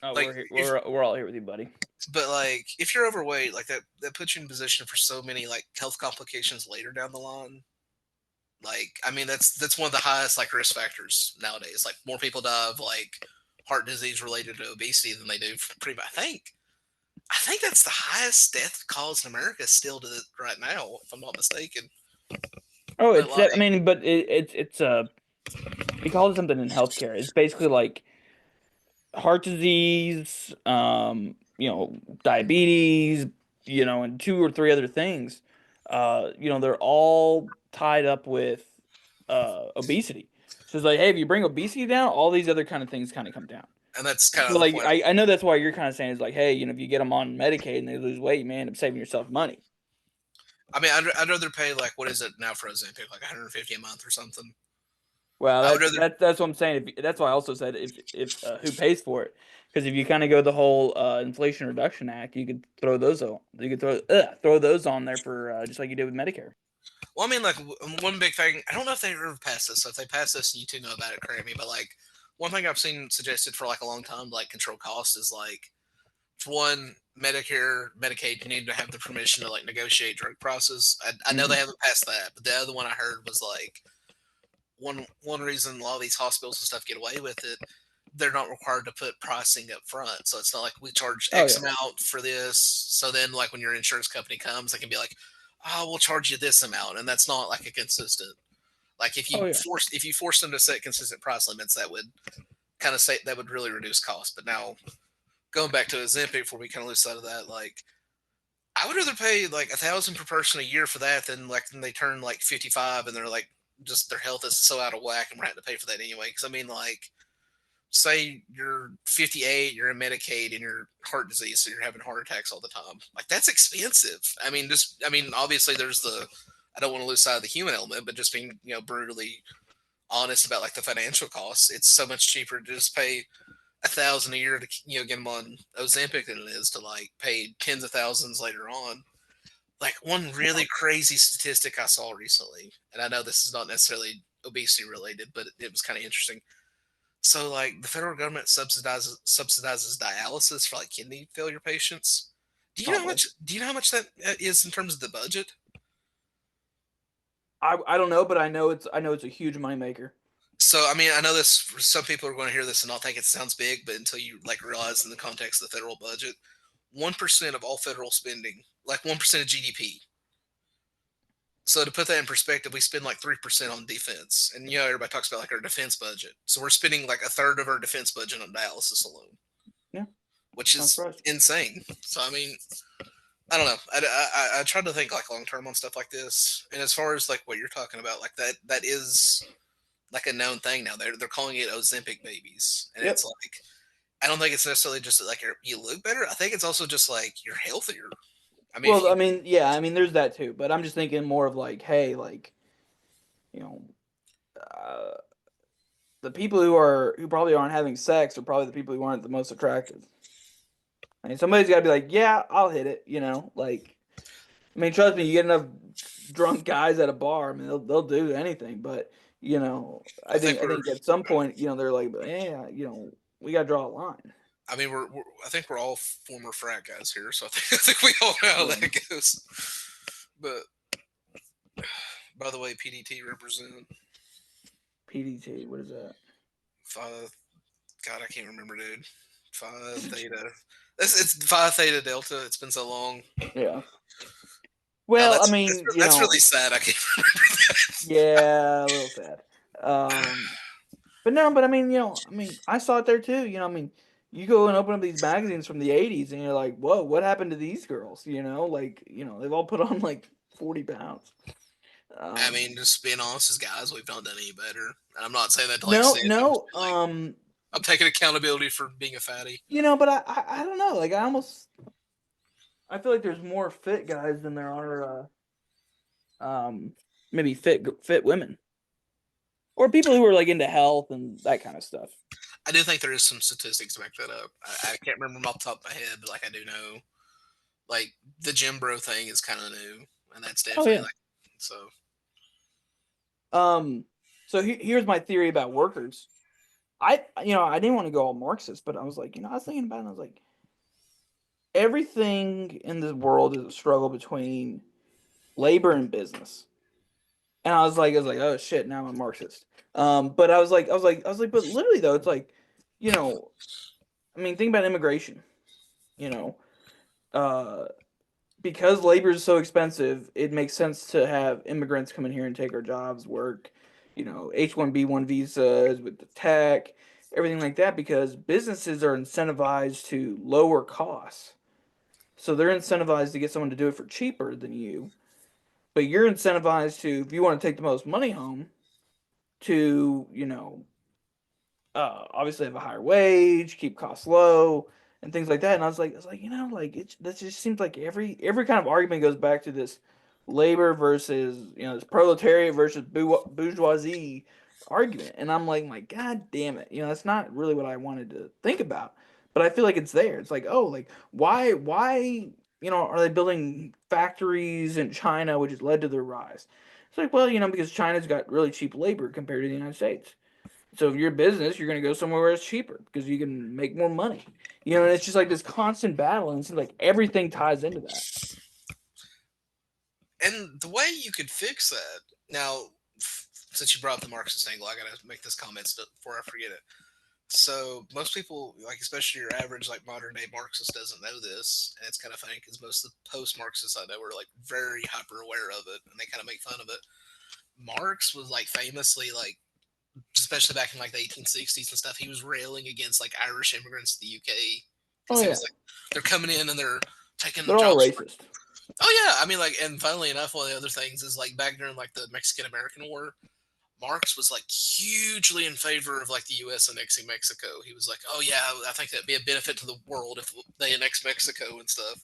Oh, Like, we're here, if, we're all here with you, buddy. but like, if you're overweight, like that puts you in a position for so many like health complications later down the line. Like, I mean, that's one of the highest like risk factors nowadays. Like, more people die of like heart disease related to obesity than they do pretty much. I think that's the highest death cause in America still to right now, if I'm not mistaken. Oh, But it's that. I like, mean, but it's we call it something in healthcare. It's basically like heart disease, diabetes, and two or three other things. They're all tied up with obesity. So it's like, hey, if you bring obesity down, all these other kind of things kind of come down. and that's kind So of the like, point. I know that's why you're kind of saying is like, hey, if you get them on Medicaid and they lose weight, man, it's saving yourself money. I mean, I'd rather pay like what is it now for Ozempic, like 150 a month or something. Well, I would rather. that's what I'm saying. That's why I also said if who pays for it, because if you kind of go the whole Inflation Reduction Act, you could throw those on. You could throw those on there for just like you did with Medicare. Well, I mean, like one big thing. I don't know if they ever passed this. So if they pass this, and you two know about it, correct me. But like one thing I've seen suggested for like a long time, to, like control costs, is like for one, Medicare, Medicaid, you need to have the permission to like negotiate drug prices. I know they Hmm. haven't passed that, but the other one I heard was like one reason a lot of these hospitals and stuff get away with it. They're not required to put pricing up front, so it's not like we charge Oh X yeah. amount for this. So then, like when your insurance company comes, they can be like, "Oh, we'll charge you this amount," and that's not like a consistent. Like Oh yeah. if you force them to set consistent price limits, that would kind of say that would really reduce cost. But now going back to Ozempic, before we kind of lose sight of that, like I would rather pay like 1,000 per person a year for that than like when they turn like 55 and they're like just their health is so out of whack and we're having to pay for that anyway. Because I mean, like, say you're 58, you're in Medicaid, and you're heart disease, so you're having heart attacks all the time. Like that's expensive. I mean, obviously there's the I don't want to lose sight of the human element, but just being brutally honest about like the financial costs, it's so much cheaper to just pay 1,000 a year to get them on Ozempic than it is to like pay tens of thousands later on. Like one really crazy statistic I saw recently, and I know this is not necessarily obesity related, but it was kind of interesting. So like the federal government subsidizes dialysis for like kidney failure patients. Do you know how Probably. much? Do you know how much that is in terms of the budget? I don't know, but I know it's a huge moneymaker. So I mean, I know this. Some people are going to hear this and not think it sounds big, but until you like realize in the context of the federal budget, 1% of all federal spending, like 1% of GDP. So to put that in perspective, we spend like 3% on defense, and everybody talks about like our defense budget. So we're spending like a third of our defense budget on dialysis alone, Yeah, which I'm is surprised. insane. So I mean, I don't know. I try to think like long term on stuff like this, and as far as like what you're talking about, like that is like a known thing now. They're calling it Ozempic babies, and it's Yep. like I don't think it's necessarily just like you look better. I think it's also just like you're healthier. I mean, if Well, you I mean, yeah, I mean, there's that too, but I'm just thinking more of like, hey, like, you know, uh, the people who probably aren't having sex are probably the people who aren't the most attractive. I mean, somebody's got to be like, yeah, I'll hit it. Like, I mean, trust me, you get enough drunk guys at a bar. I mean, they'll do anything. But I think I we're. think at some point, they're like, yeah, we got to draw a line. I mean, I think we're all former frat guys here, so I think we all know how Yeah. that goes. But by the way, PDT represent PDT, what is that? Phi. God, I can't remember, dude. Phi Theta. It's Phi Theta Delta. It's been so long. Yeah. Oh, Well, I mean, that's really sad. I can't remember that. yeah, a little sad. But no, but I mean, I saw it there too. I mean, you go and open up these magazines from the '80s, and you're like, whoa, what happened to these girls? They've all put on like 40 pounds. I mean, just being honest as guys, we've not done any better. And I'm not saying that to like No, say it. no, I'm taking accountability for being a fatty. but I don't know. Like, I feel like there's more fit guys than there are, maybe fit women. Or people who are like into health and that kind of stuff. I do think there is some statistics to back that up. I can't remember them off the top of my head, but like I do know, like the gym bro thing is kind of new, and that's definitely yeah. like so. So here's my theory about workers. I didn't want to go all Marxist, but I was like, I was thinking about it, and I was like, everything in this world is a struggle between labor and business. And I was like, oh shit, now I'm a Marxist. But I was like, but literally though, it's like, I mean, think about immigration. Because labor is so expensive, it makes sense to have immigrants come in here and take our jobs, work, H-1B1 visas with the tech, everything like that, because businesses are incentivized to lower costs. So they're incentivized to get someone to do it for cheaper than you. But you're incentivized to, if you want to take the most money home, to, obviously have a higher wage, keep costs low, and things like that. And I was like, that just seems like every kind of argument goes back to this labor versus this proletariat versus bourgeoisie argument. And I'm like, God damn it, that's not really what I wanted to think about. But I feel like it's there. It's like, oh, like why are they building factories in China, which has led to their rise? It's like, well, because China's got really cheap labor compared to the United States. So if you're a business, you're going to go somewhere where it's cheaper because you can make more money. And it's just like this constant battle, and it seems like everything ties into that. And the way you could fix that now, since you brought up the Marxist angle, I gotta make this comment before I forget it. So most people, like especially your average like modern day Marxist, doesn't know this, and it's kind of funny because most of the post Marxists I know are like very hyper aware of it, and they kind of make fun of it. Marx was like famously like, especially back in like the 1860s and stuff, he was railing against like Irish immigrants to the UK Oh because he yeah, was like, they're coming in and they're taking they're all jobs. racist. Oh yeah, I mean like, and funnily enough, one of the other things is like back during like the Mexican American War, Marx was like hugely in favor of like the U.S. annexing Mexico. He was like, "Oh yeah, I think that'd be a benefit to the world if they annex Mexico and stuff."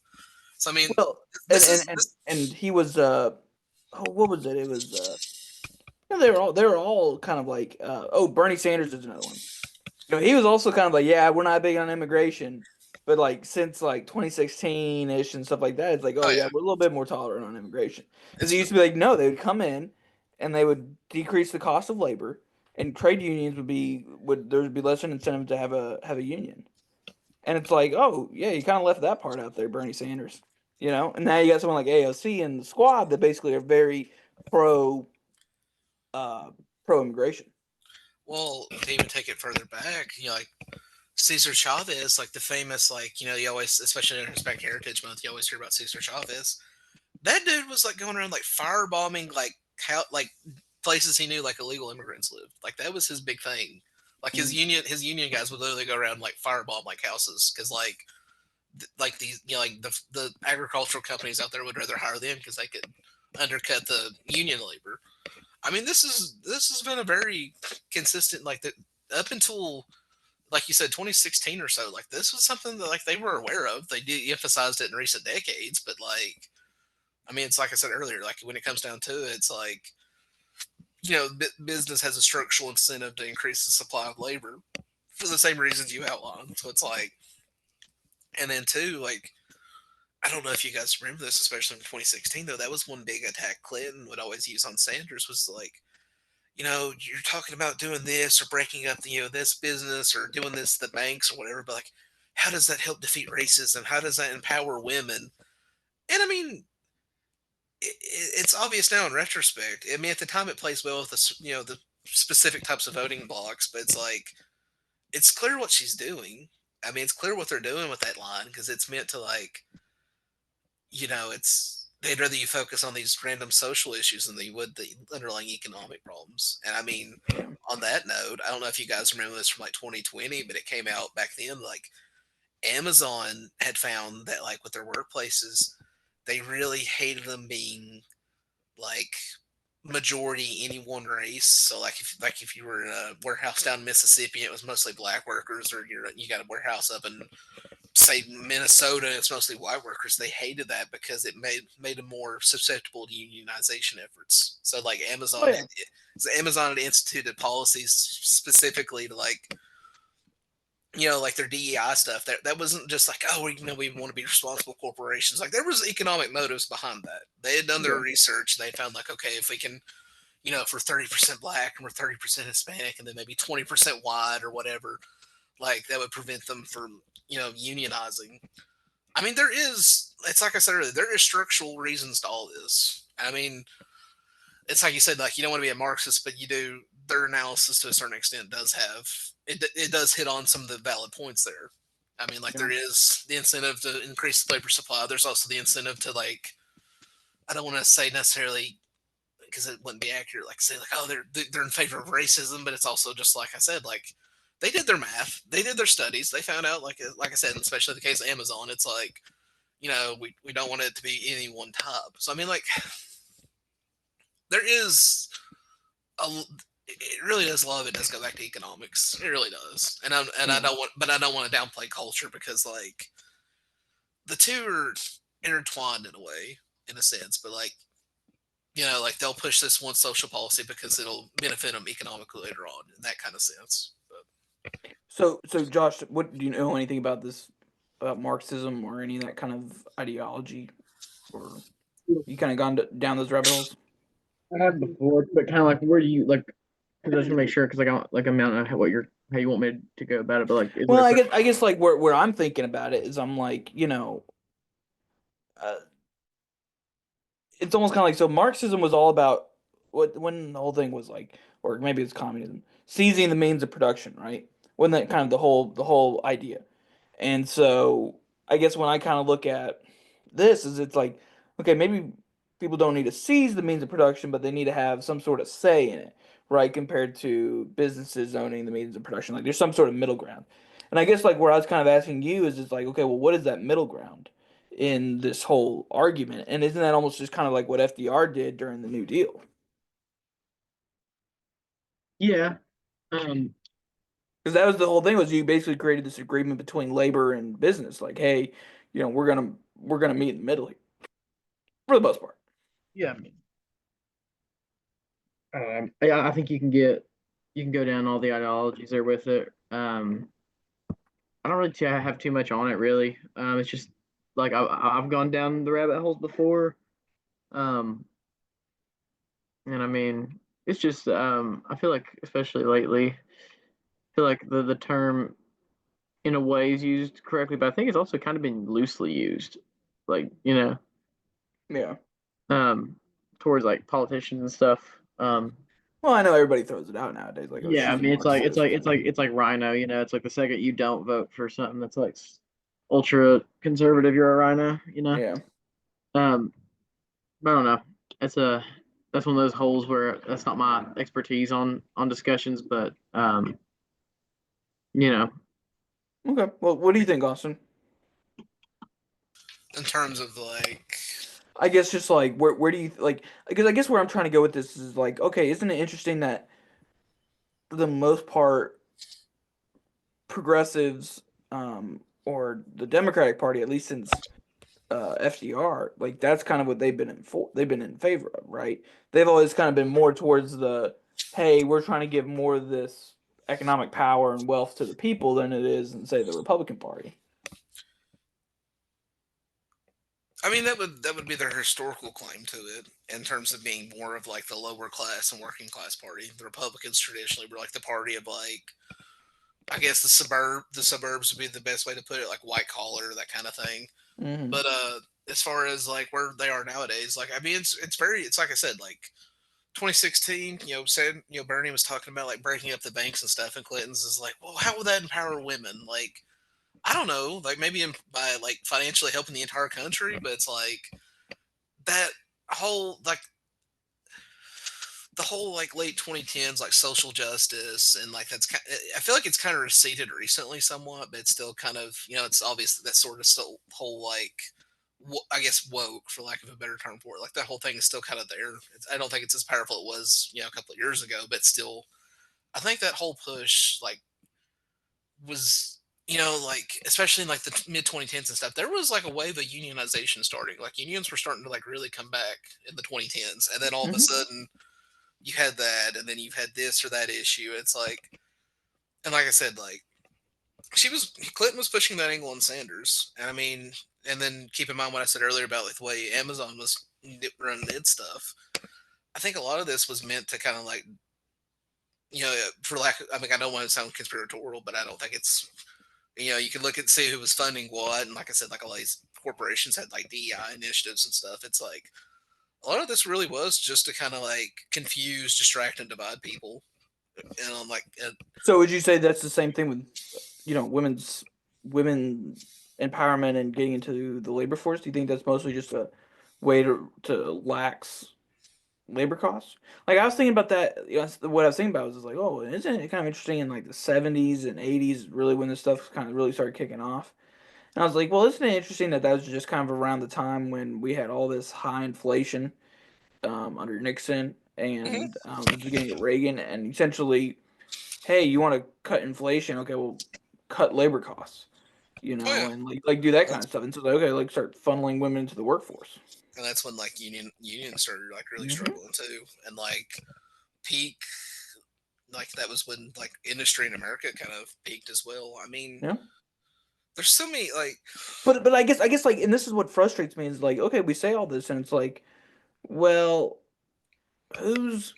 So I mean, Well, and he was what was it? It was they were all kind of like Bernie Sanders is another one. He was also kind of like, yeah, we're not big on immigration, but like since like 2016 ish and stuff like that, it's like, oh yeah, we're a little bit more tolerant on immigration. Because it used to be like, no, they would come in and they would decrease the cost of labor, and trade unions there would be less an incentive to have a union. And it's like, oh yeah, you kind of left that part out there, Bernie Sanders. And now you got someone like AOC and the squad that basically are very pro immigration. well, to even take it further back, like Cesar Chavez, like the famous, like you always, especially in Hispanic Heritage Month, you always hear about Cesar Chavez. That dude was like going around like firebombing like places he knew like illegal immigrants lived. Like that was his big thing. Like his union guys would literally go around and, like firebomb like houses because like these like the agricultural companies out there would rather hire them because they could undercut the union labor. I mean, this has been a very consistent like up until like you said 2016 or so. Like this was something that like they were aware of. They de-emphasized it in recent decades, but like I mean, it's like I said earlier. Like when it comes down to it, it's like business has a structural incentive to increase the supply of labor for the same reasons you outlined. So it's like, and then two, like I don't know if you guys remember this, especially in 2016, though. That was one big attack Clinton would always use on Sanders was like, you're talking about doing this or breaking up, this business or doing this, the banks or whatever, but like, how does that help defeat racism? How does that empower women? And I mean, it's obvious now in retrospect. I mean, at the time it plays well with the specific types of voting blocks, but it's like, it's clear what she's doing. I mean, it's clear what they're doing with that line because it's meant to like, it's they'd rather you focus on these random social issues than they would the underlying economic problems. And I mean, Yeah. on that note, I don't know if you guys remember this from like 2020, but it came out back then. Like Amazon had found that like with their workplaces, they really hated them being like majority any one race. So like if you were in a warehouse down in Mississippi, it was mostly black workers, or you got a warehouse up in say Minnesota, it's mostly white workers. They hated that because it made them more susceptible to unionization efforts. So like Oh yeah. Amazon had instituted policies specifically to like like their DEI stuff. That wasn't just like, oh, we want to be responsible corporations. Like there was economic motives behind that. They had done their Yeah. research. They found like, okay, if we can, if we're 30% black and we're 30% Hispanic and then maybe 20% white or whatever, like that would prevent them from unionizing. I mean, it's like I said earlier, there is structural reasons to all this. I mean, it's like you said, like you don't want to be a Marxist, but you do. Their analysis to a certain extent does have it does hit on some of the valid points there. I mean, like Yeah. there is the incentive to increase the labor supply. There's also the incentive to like, I don't want to say necessarily because it wouldn't be accurate, like say like, oh, they're in favor of racism, but it's also just like I said, like they did their math, they did their studies, they found out like I said, especially in the case of Amazon, it's like we don't want it to be any one type. So I mean, like there is a it really does. A lot of it does go back to economics. It really does, I Yeah. don't want, but I don't want to downplay culture because like the two are intertwined in a way, in a sense. But like like they'll push this one social policy because it'll benefit them economically later on in that kind of sense. But So Josh, what do you know anything about this about Marxism or any of that kind of ideology, or you kind of gone down those rabbit holes? I have before, but kind of like where do you like? Because I just want to make sure because like I don't know how you want me to go about it, but like is Well, there I guess like where I'm thinking about it is I'm like uh, it's almost kind of like so Marxism was all about when the whole thing was like, or maybe it's communism, seizing the means of production, right? Wasn't that kind of the whole idea? And so I guess when I kind of look at this, is it's like, okay, maybe people don't need to seize the means of production, but they need to have some sort of say in it, right? Compared to businesses owning the means of production, like there's some sort of middle ground. And I guess like where I was kind of asking you is, it's like, okay, well, what is that middle ground in this whole argument? And isn't that almost just kind of like what FDR did during the New Deal? yeah um Because that was the whole thing, was you basically created this agreement between labor and business, like, hey, we're gonna meet in the middle here for the most part. yeah I think you can go down all the ideologies there with it. I don't really have too much on it really. It's just like I've gone down the rabbit holes before. Um, and I mean, it's just I feel like especially lately, I feel like the term in a way is used correctly, but I think it's also kind of been loosely used, like Yeah. um, towards like politicians and stuff. Well, I know everybody throws it out nowadays, like, oh, Yeah, I she's a mean, Marxist. it's like Rhino. It's like the second you don't vote for something that's like ultra conservative, you're a Rhino. Yeah. Um, I don't know. It's a that's one of those holes where that's not my expertise on discussions, but you know, Okay. Well, what do you think, Austin? in terms of like, I guess just like where do you like, because I guess where I'm trying to go with this is like, okay, isn't it interesting that for the most part progressives, or the Democratic Party, at least since FDR, like that's kind of what they've been in favor of, right? They've always kind of been more towards the, hey, we're trying to give more of this economic power and wealth to the people than it is in, say, the Republican Party. I mean, that would be their historical claim to it in terms of being more of like the lower class and working class party. The Republicans traditionally were like the party of like, I guess the suburbs would be the best way to put it, like white collar, that kind of thing. Mm-hmm. But as far as like where they are nowadays, like I mean, it's like I said, like 2016, said Bernie was talking about like breaking up the banks and stuff, and Clinton's is like, well, how will that empower women? Like, I don't know, like maybe by like financially helping the entire country, but it's like that whole like the whole like late 2010s like social justice and like I feel like it's kind of receded recently somewhat, but it's still kind of it's obvious that sort of still whole like I guess woke, for lack of a better term for it. Like that whole thing is still kind of there. I don't think it's as powerful it was a couple of years ago, but still, I think that whole push like was like especially in like the mid 2010s and stuff. There was like a wave of unionization starting. Like unions were starting to like really come back in the 2010s, and then all of a Mm-hmm. sudden you had that, and then you've had this or that issue. It's like, and like I said, like Clinton was pushing that angle on Sanders, and I mean, and then keep in mind what I said earlier about like the way Amazon was running its stuff. I think a lot of this was meant to kind of like for lack. I mean, I don't want to sound conspiratorial, but I don't think it's you can look and see who was funding what, and like I said, like all these corporations had like DEI initiatives and stuff. It's like a lot of this really was just to kind of like confuse, distract, and divide people. And I'm like, So would you say that's the same thing with women empowerment and getting into the labor force? Do you think that's mostly just a way to lax labor costs? Like I was thinking about that. What I was thinking about was like, oh, isn't it kind of interesting in like the 70s and 80s, really when this stuff kind of really started kicking off? And I was like, well, isn't it interesting that that was just kind of around the time when we had all this high inflation under Nixon mhm. and the beginning of Reagan, and essentially, hey, you want to cut inflation? Okay, well, cut labor costs, Oh yeah, and like do that and kind that's, of stuff. And so, like, okay, like start funneling women into the workforce. and that's when like unions started like really Hmm. struggling too, and like peak like that was when like industry in America kind of peaked as well. I mean, Yeah. there's so many like But I guess like, and this is what frustrates me is like, okay, we say all this, and it's like, well, who's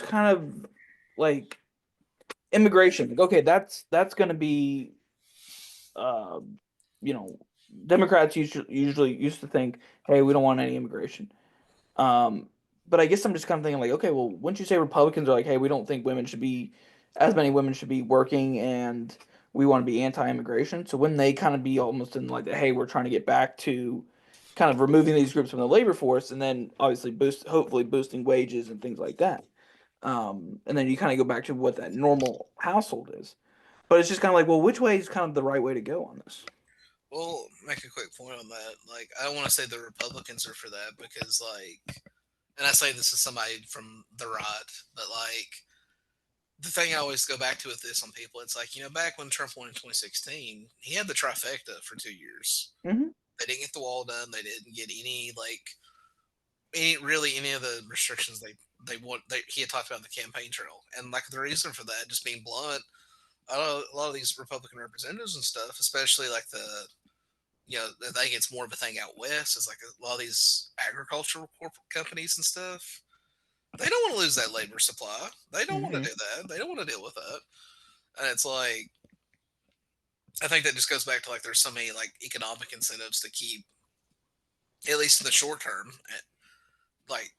kind of like immigration? Like, okay, that's gonna be, uh, you know, Democrats usually used to think, hey, we don't want any immigration. Um, but I guess I'm just kind of thinking like, okay, well, wouldn't you say Republicans are like, hey, we don't think as many women should be working, and we want to be anti-immigration. So wouldn't they kind of be almost in like, hey, we're trying to get back to kind of removing these groups from the labor force, and then obviously hopefully boosting wages and things like that. And then you kind of go back to what that normal household is. But it's just kind of like, well, which way is kind of the right way to go on this? well, make a quick point on that. Like, I don't want to say the Republicans are for that because, like, and I say this as somebody from the right, but like, the thing I always go back to with this on people, it's like, back when Trump won in 2016, he had the trifecta for 2 years. Hmm. They didn't get the wall done. They didn't get any of the restrictions he had talked about in the campaign trail. And like the reason for that, just being blunt, a lot of these Republican representatives and stuff, especially like I think it's more of a thing out west. Is like a lot of these agricultural corporate companies and stuff. They don't want to lose that labor supply. They don't want to Hmm. do that. They don't want to deal with that. And it's like I think that just goes back to like there's so many like economic incentives to keep at least in the short term like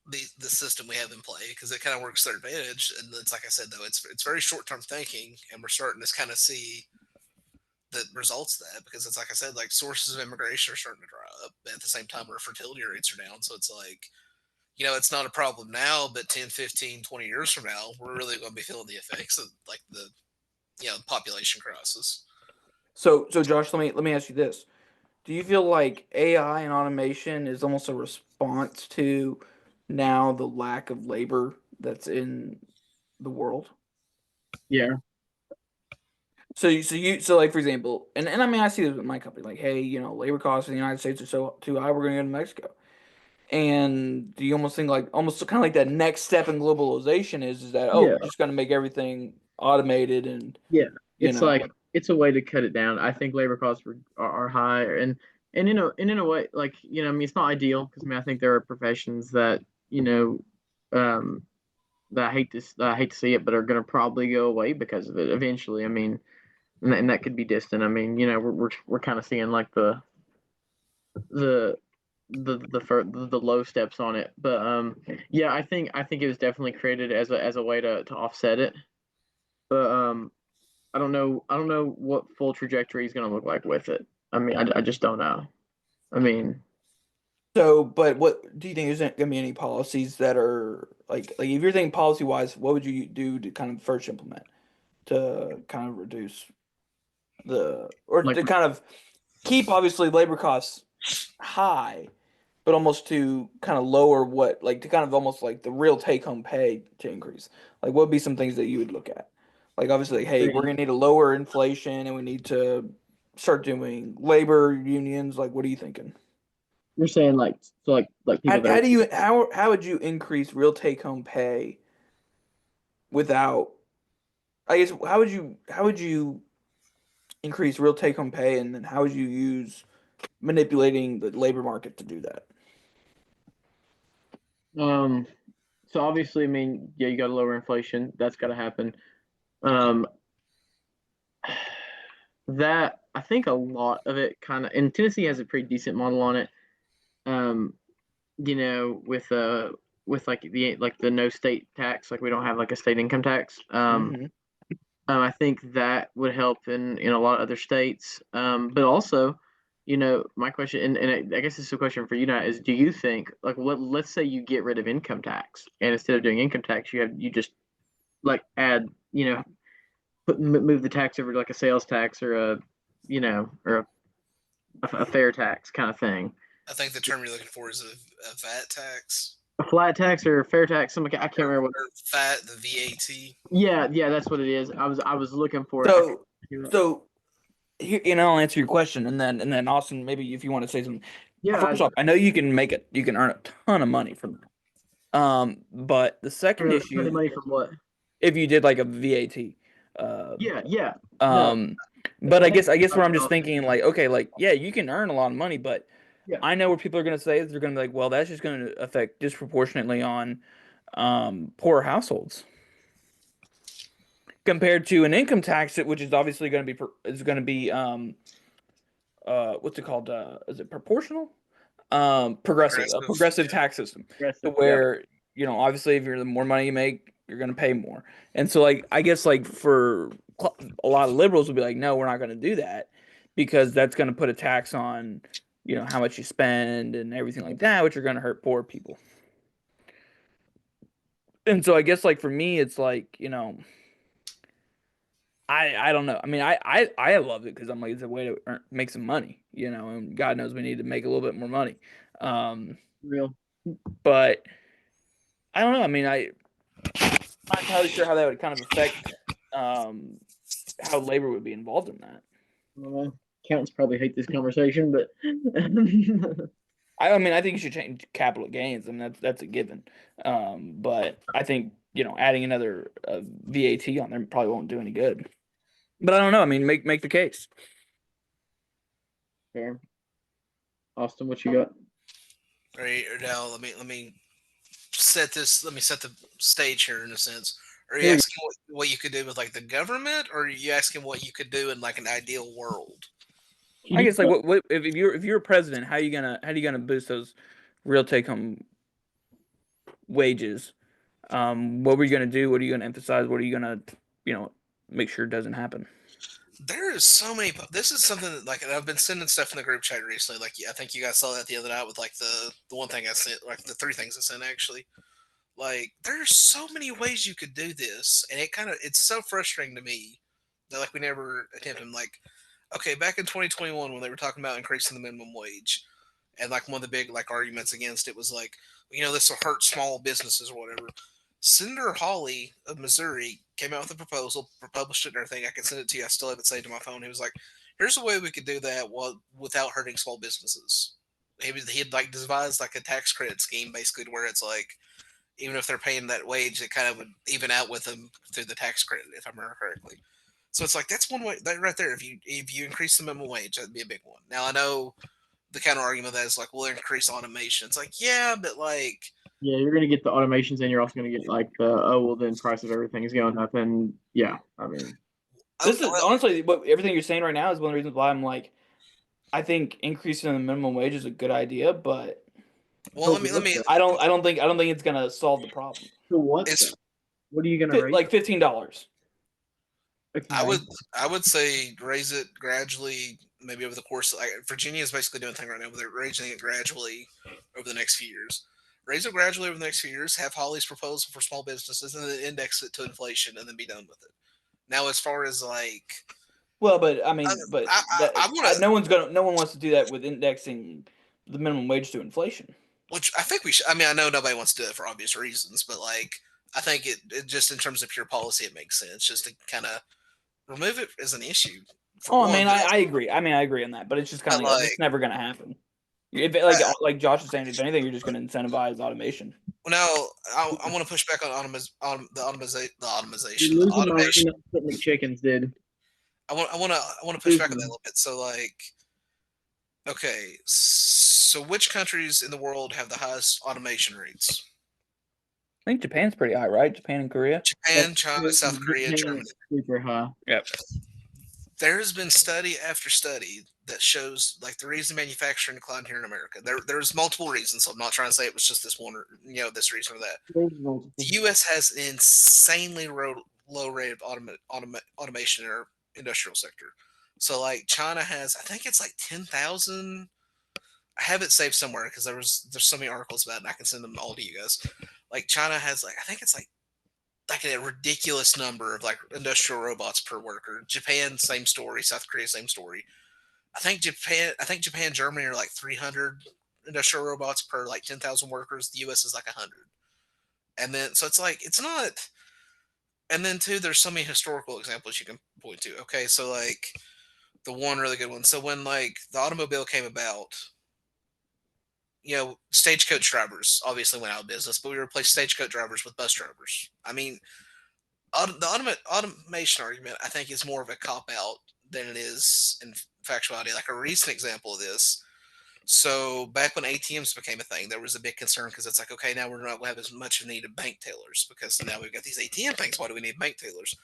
the system we have in play because it kind of works to their advantage. And it's like I said though, it's very short term thinking, and we're starting to kind of see the results of that because it's like I said, like sources of immigration are starting to dry up. But at the same time, our fertility rates are down. So it's like, it's not a problem now, but 10, 15, 20 years from now, we're really going to be feeling the effects of like the, population crisis. So Josh, let me ask you this: do you feel like AI and automation is almost a response to now the lack of labor that's in the world? Yeah. So like for example, and I mean I see this with my company, like, hey, labor costs in the United States are so too high, we're gonna go to Mexico. And do you almost think like almost kind of like that next step in globalization is that, oh, Yeah. we're just gonna make everything automated and Yeah. you It's know like it's a way to cut it down. I think labor costs are high, and and in a way, like I mean, it's not ideal because I mean, I think there are professions that um, that I hate to see it, but are going to probably go away because of it eventually. I mean, and that could be distant. I mean, we're kind of seeing like the the low steps on it, but yeah, I think it was definitely created as a way to offset it, but I don't know what full trajectory is going to look like with it. I mean, I just don't know. I mean, So, but what do you think? There's going to be any policies that are like if you're thinking policy wise, what would you do to kind of first implement to kind of reduce or like to kind of keep obviously labor costs high, but almost to kind of lower what like to kind of almost like the real take home pay to increase. Like what would be some things that you would look at? Like obviously, like, hey, we're gonna need to lower inflation and we need to start doing labor unions. Like, what are you thinking? you're saying, like so, like people that How are do you how would you increase real take home pay without I guess how would you increase real take home pay and then how would you use manipulating the labor market to do that? um. So obviously, I mean, yeah, you got to lower inflation. That's got to happen. Um, that I think a lot of it kind of, and Tennessee has a pretty decent model on it. Um, with like the no state tax, like we don't have like a state income tax. Hmm. I think that would help in a lot of other states. But also, my question, and I guess this is a question for you now, is do you think like let's say you get rid of income tax, and instead of doing income tax, you just like add, move the tax over to like a sales tax or a fair tax kind of thing. I think the term you're looking for is a VAT tax A flat tax or a fair tax, something I can't remember what. or VAT, the VAT. Yeah, that's what it is. I was looking for it. So so here, I'll answer your question, and then Austin, maybe if you want to say something. Yeah, First off, I know you can make it, you can earn a ton of money from that. But the second spending issue, money from what? if you did like a VAT, uh, Yeah. No, um, but I that, guess where I'm just thinking like, okay, like yeah, you can earn a lot of money, but yeah. I know what people are gonna say is they're gonna be like, well, that's just gonna affect disproportionately on poor households compared to an income tax, which is obviously going to be what's it called? Is it proportional? Progressive, a Progressive. progressive tax system, to Aggressive. Yeah. where obviously if you're the more money you make, you're going to pay more. And so like I guess like for a lot of liberals would be like, no, we're not going to do that because that's going to put a tax on how much you spend and everything like that, which are going to hurt poor people. And so I guess like for me, it's like I don't know. I mean, I love it because I'm like it's a way to make some money, and God knows we need to make a little bit more money. Um, Real. but I don't know. I mean, I'm not entirely sure how that would kind of affect um, how labor would be involved in that. Accountants probably hate this conversation, but I mean, I think you should change capital gains. I mean, that's a given. But I think adding another VAT on there probably won't do any good. But I don't know. I mean, make the case. fair. Austin, what you got? All right, now let me set this. Let me set the stage here in a sense. Are you Here we asking what you could do with like the government, or are you asking what you could do in like an ideal world? I guess like go. what if you're a president, how are you gonna boost those real take home wages? What were you gonna do? What are you gonna emphasize? What are you gonna make sure doesn't happen? There is so many. This is something that like I've been sending stuff in the group chat recently. Like I think you guys saw that the other night with like the one thing I sent, like the three things I sent actually. Like there's so many ways you could do this, and it's so frustrating to me that like we never attempted. Like okay, back in 2021 when they were talking about increasing the minimum wage, and like one of the big like arguments against it was like, this will hurt small businesses or whatever. Senator Hawley of Missouri came out with a proposal, published it and everything. I can send it to you. I still have it saved to my phone. He was like, "Here's a way we could do that without hurting small businesses." He had like devised like a tax credit scheme basically to where it's like even if they're paying that wage, it kind of would even out with them through the tax credit, if I remember correctly. So it's like that's one way that right there. If you increase the minimum wage, that'd be a big one. Now I know the counter argument that is like, we'll increase automation. It's like, yeah, but like, Yeah, you're gonna get the automations, and you're also gonna get like the then price of everything is going up, and yeah, I mean, This is well, honestly what everything you're saying right now is one of the reasons why I'm like, I think increasing the minimum wage is a good idea, but let me. I don't think it's gonna solve the problem. so what though? It's What are you gonna raise? Like $15. I Okay. would say raise it gradually, maybe over the course. Like Virginia is basically doing a thing right now, where they're raising it gradually over the next few years. Raise it gradually over the next few years. Have Holly's proposal for small businesses, and then index it to inflation, and then be done with it. Now, as far as like, Well, but I mean, but I want to, no one wants to do that with indexing the minimum wage to inflation. which I think we should. I mean, I know nobody wants to do it for obvious reasons, but like, I think it just in terms of pure policy, it makes sense just to kind of remove it as an issue. For Oh, one, man, but I agree. I mean, I agree on that, but it's just kind of like, it's never gonna happen. If like Josh is saying, if anything, you're just gonna incentivize automation. well, now I want to push back on the automation, You're the losing my automation. McChickens, dude. I want to push back on that a little bit. So like, okay, so which countries in the world have the highest automation rates? I think Japan's pretty high, right? Japan and Korea. Japan, China, South Korea, Germany. Super high. Yep. There has been study after study that shows like the reason manufacturing declined here in America. There's multiple reasons. So I'm not trying to say it was just this one or this reason or that. The U.S. has an insanely low rate of automation in our industrial sector. So like China has, I think it's like 10,000. I have it saved somewhere because there's so many articles about it, and I can send them all to you guys. Like China has like I think it's like a ridiculous number of like industrial robots per worker. Japan, same story. South Korea, same story. I think Japan, Germany are like 300 industrial robots per like 10,000 workers. The U.S. is like 100. And then so it's like it's not. And then too, there's so many historical examples you can point to. Okay, so like the one really good one. So when like the automobile came about, stagecoach drivers obviously went out of business, but we replaced stagecoach drivers with bus drivers. I mean, the automation argument, I think, is more of a cop out than it is in factuality. Like a recent example of this. So back when ATMs became a thing, there was a big concern because it's like, okay, now we're not going to have as much of need of bank tellers because now we've got these ATM things. Why do we need bank tellers?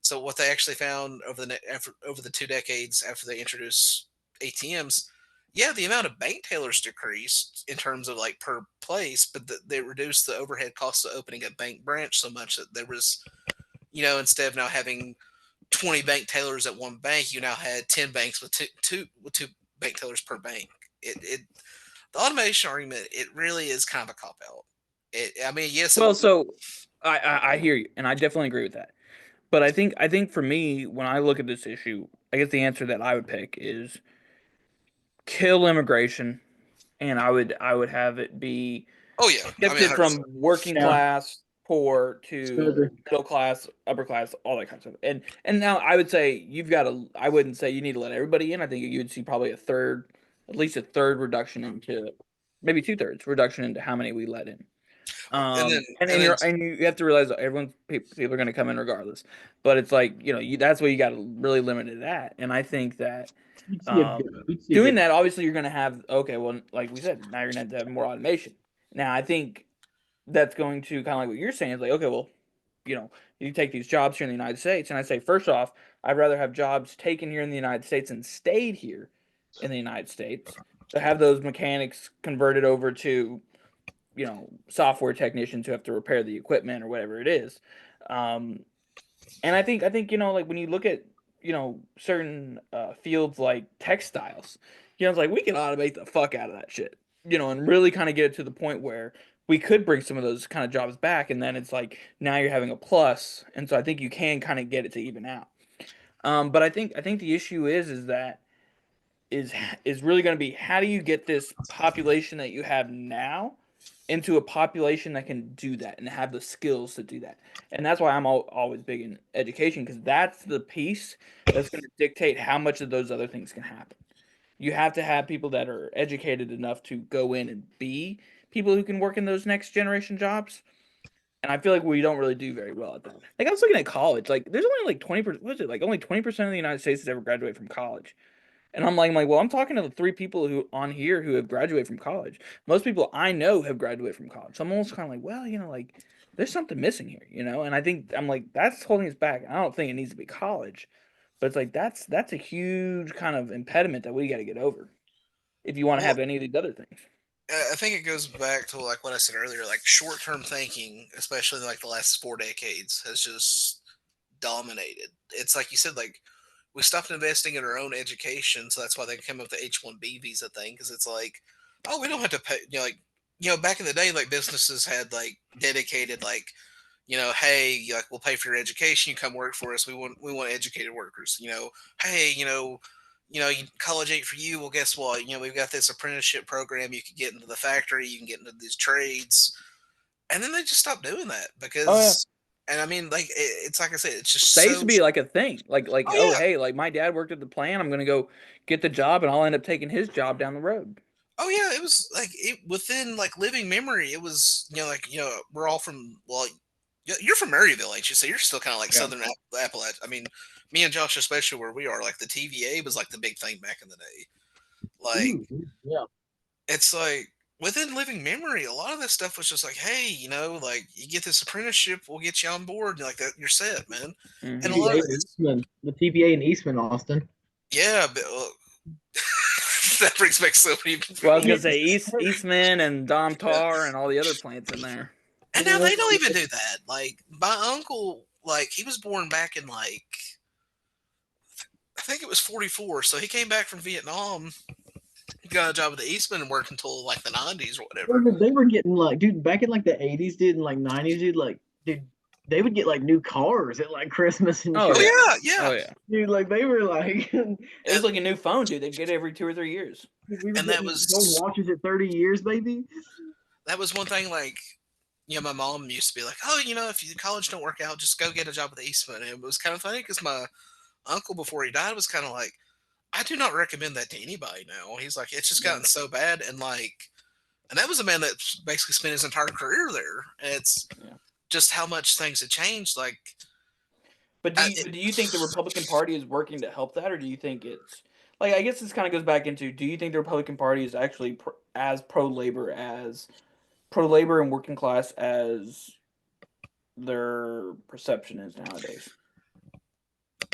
So what they actually found over the 2 decades after they introduced ATMs, yeah, the amount of bank tellers decreased in terms of like per place, but they reduced the overhead costs of opening a bank branch so much that there was, instead of now having 20 bank tellers at one bank, you now had 10 banks with two bank tellers per bank. It the automation argument, it really is kind of a cop out. I mean, yes. Well, so I hear you, and I definitely agree with that. But I think for me, when I look at this issue, I guess the answer that I would pick is kill immigration, and I would have it be Oh yeah, I mean, shifted 100%. from working Yeah. class, poor to Smoothie. middle class, upper class, all that kind of stuff. And now I would say I wouldn't say you need to let everybody in. I think you would see probably at least a third reduction into maybe 2/3 reduction into how many we let in. And then And and then you have to realize that people are going to come in regardless. But it's like that's what you got to really limit it at. And I think that You'd see a you'd see a doing good- that, obviously, you're going to have well, like we said, now you're going to have more automation. Now I think that's going to kind of like what you're saying is like, okay, well, you take these jobs here in the United States, and I say first off, I'd rather have jobs taken here in the United States and stayed here in the United States to have those mechanics converted over to software technicians who have to repair the equipment or whatever it is. And I think like when you look at certain fields like textiles, it's like we can automate the fuck out of that shit, and really kind of get it to the point where we could bring some of those kind of jobs back, and then it's like now you're having a plus, and so I think you can kind of get it to even out. But I think the issue is that is really going to be how do you get this population that you have now into a population that can do that and have the skills to do that. And that's why I'm always big in education, because that's the piece that's going to dictate how much of those other things can happen. You have to have people that are educated enough to go in and be people who can work in those next generation jobs. And I feel like we don't really do very well at that. Like I was looking at college, like there's only like 20%. What is it? Like only 20% of the United States has ever graduated from college. And I'm like, well, I'm talking to the 3 people who on here who have graduated from college. Most people I know have graduated from college. So I'm almost kind of like, well, like, there's something missing here, And I think I'm like, that's holding us back. I don't think it needs to be college, but it's like that's a huge kind of impediment that we got to get over if you want to Well, have any of these other things. I think it goes back to like what I said earlier, like short term thinking, especially like the last 4 decades, has just dominated. It's like you said, like we stopped investing in our own education, so that's why they came up with the H-1B visa thing. Because it's like, oh, we don't have to pay. Like back in the day, like businesses had like dedicated like hey, like we'll pay for your education. You come work for us. We want educated workers. Hey, college ain't for you. Well, guess what? We've got this apprenticeship program. You can get into the factory. You can get into these trades. And then they just stopped doing that Oh yeah, because, and I mean, like it's like I said, it's just that used so. to be like a thing. Like Oh oh yeah, hey, like my dad worked at the plant. I'm gonna go get the job, and I'll end up taking his job down the road. oh yeah. It was like within like living memory. It was we're all from you're from Maryville, ain't you? So you're still kind of like Yeah. Southern Appalachia. I mean, me and Josh, especially where we are, like the TVA was like the big thing back in the day. Like Yeah. it's like within living memory, a lot of this stuff was just like, hey, like you get this apprenticeship, we'll get you on board, and like that, you're set, man. And a Hmm. lot TVA of in it's Eastman, the TVA in Eastman, Austin. yeah, but that brings back so many. Well, I was Yeah, gonna say Eastman and Dom Yeah. Tar and all the other plants in there. And now they don't even do that. Like my uncle, like he was born back in like I think it was 44, so he came back from Vietnam, got a job at the Eastman, and worked until like the 90s or whatever. They were getting like, dude, back in like the 80s, dude, and like 90s, dude, like, dude, they would get like new cars at like Christmas and Oh Oh shit. yeah, yeah, yeah. oh yeah. Dude, like they were like, It was like a new phone, dude. They get it every 2 or 3 years. we were And that getting gold was watches at 30 years, baby. one thing. Like my mom used to be like, oh, if you college don't work out, just go get a job at the Eastman. And it was kind of funny because my uncle before he died was kind of like, I do not recommend that to anybody now. He's like, it's just Yeah. gotten so bad, and that was a man that basically spent his entire career there. And it's Yeah. just how much things have changed. Like, But do you think the Republican Party is working to help that, or do you think it's like I guess this kind of goes back into do you think the Republican Party is actually as pro labor and working class as their perception is nowadays?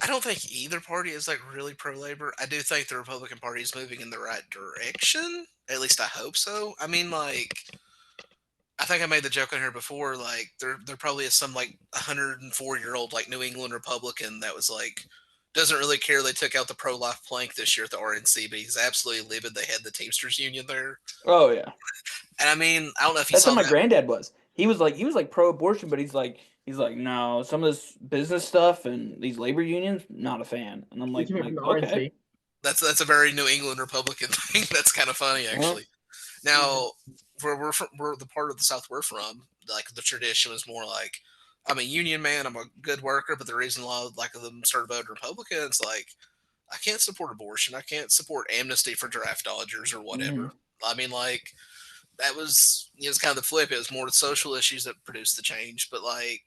I don't think either party is like really pro labor. I do think the Republican Party is moving in the right direction. At least I hope so. I mean, like, I think I made the joke on here before. Like, there probably is some like 104-year-old like New England Republican that was like doesn't really care they took out the pro life plank this year at the RNC, but he's absolutely livid they had the Teamsters Union there. Oh yeah, And I mean, I don't know if you that's how saw my that. granddad was. He was like pro abortion, but he's like no, some of this business stuff and these labor unions, not a fan. And I'm What like, you mean from the okay, RNC? That's a very New England Republican thing. That's kind of funny well, actually. Now, where we're the part of the South we're from, like the tradition was more like, I'm a union man, I'm a good worker, but the reason a lot of like of them started voting Republican, it's like I can't support abortion, I can't support amnesty for draft dodgers or mhm. whatever. I mean, like that was it's kind of the flip. It was more the social issues that produced the change, but like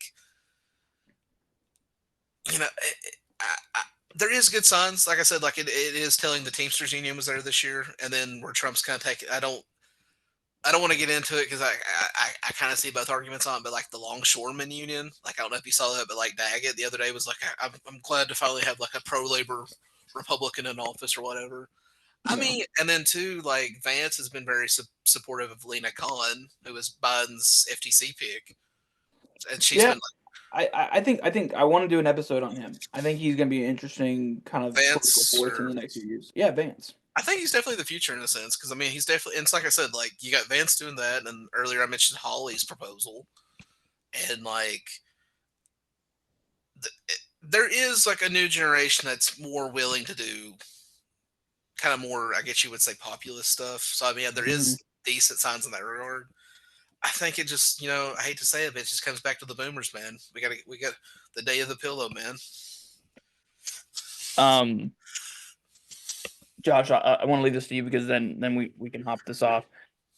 you know. There is good signs, like I said, like it is telling the Teamsters Union was there this year, and then where Trump's kind of taking. I don't want to get into it because I kind of see both arguments on it, but like the Longshoremen Union, like I don't know if you saw that, but like Daggett the other day was like, I'm glad to finally have like a pro labor Republican in office or whatever. I Yeah. mean, and then too, like Vance has been very supportive of Lena Khan, who was Biden's FTC pick, and she's Yeah, been like I think I want to do an episode on him. I think he's going to be an interesting kind of political Vance, force in or the next few years. Yeah, Vance. I think he's definitely the future in a sense because I mean he's definitely. And it's like I said, like you got Vance doing that, and earlier I mentioned Holly's proposal, and like there is like a new generation that's more willing to do kind of more, I guess you would say, populist stuff. So I mean, there Mhm. is decent signs in that regard. I think it just, I hate to say it, but it just comes back to the boomers, man. We got the day of the pillow, man. Um, Josh, I want to leave this to you because then we can hop this off.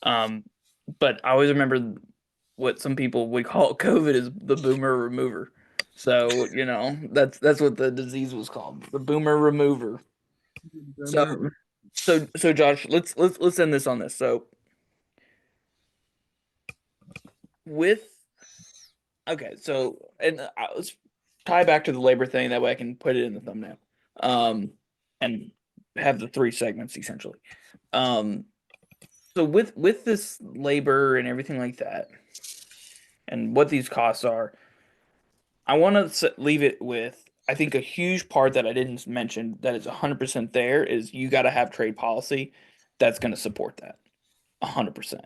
Um, but I always remember what some people would call COVID is the boomer remover. So that's what the disease was called, the boomer remover. So so Josh, let's end this on this. So with okay, so and let's tie back to the labor thing. That way I can put it in the thumbnail, and have the three segments essentially. So with this labor and everything like that, and what these costs are, I want to leave it with. I think a huge part that I didn't mention that is 100% there is you got to have trade policy that's going to support that 100%.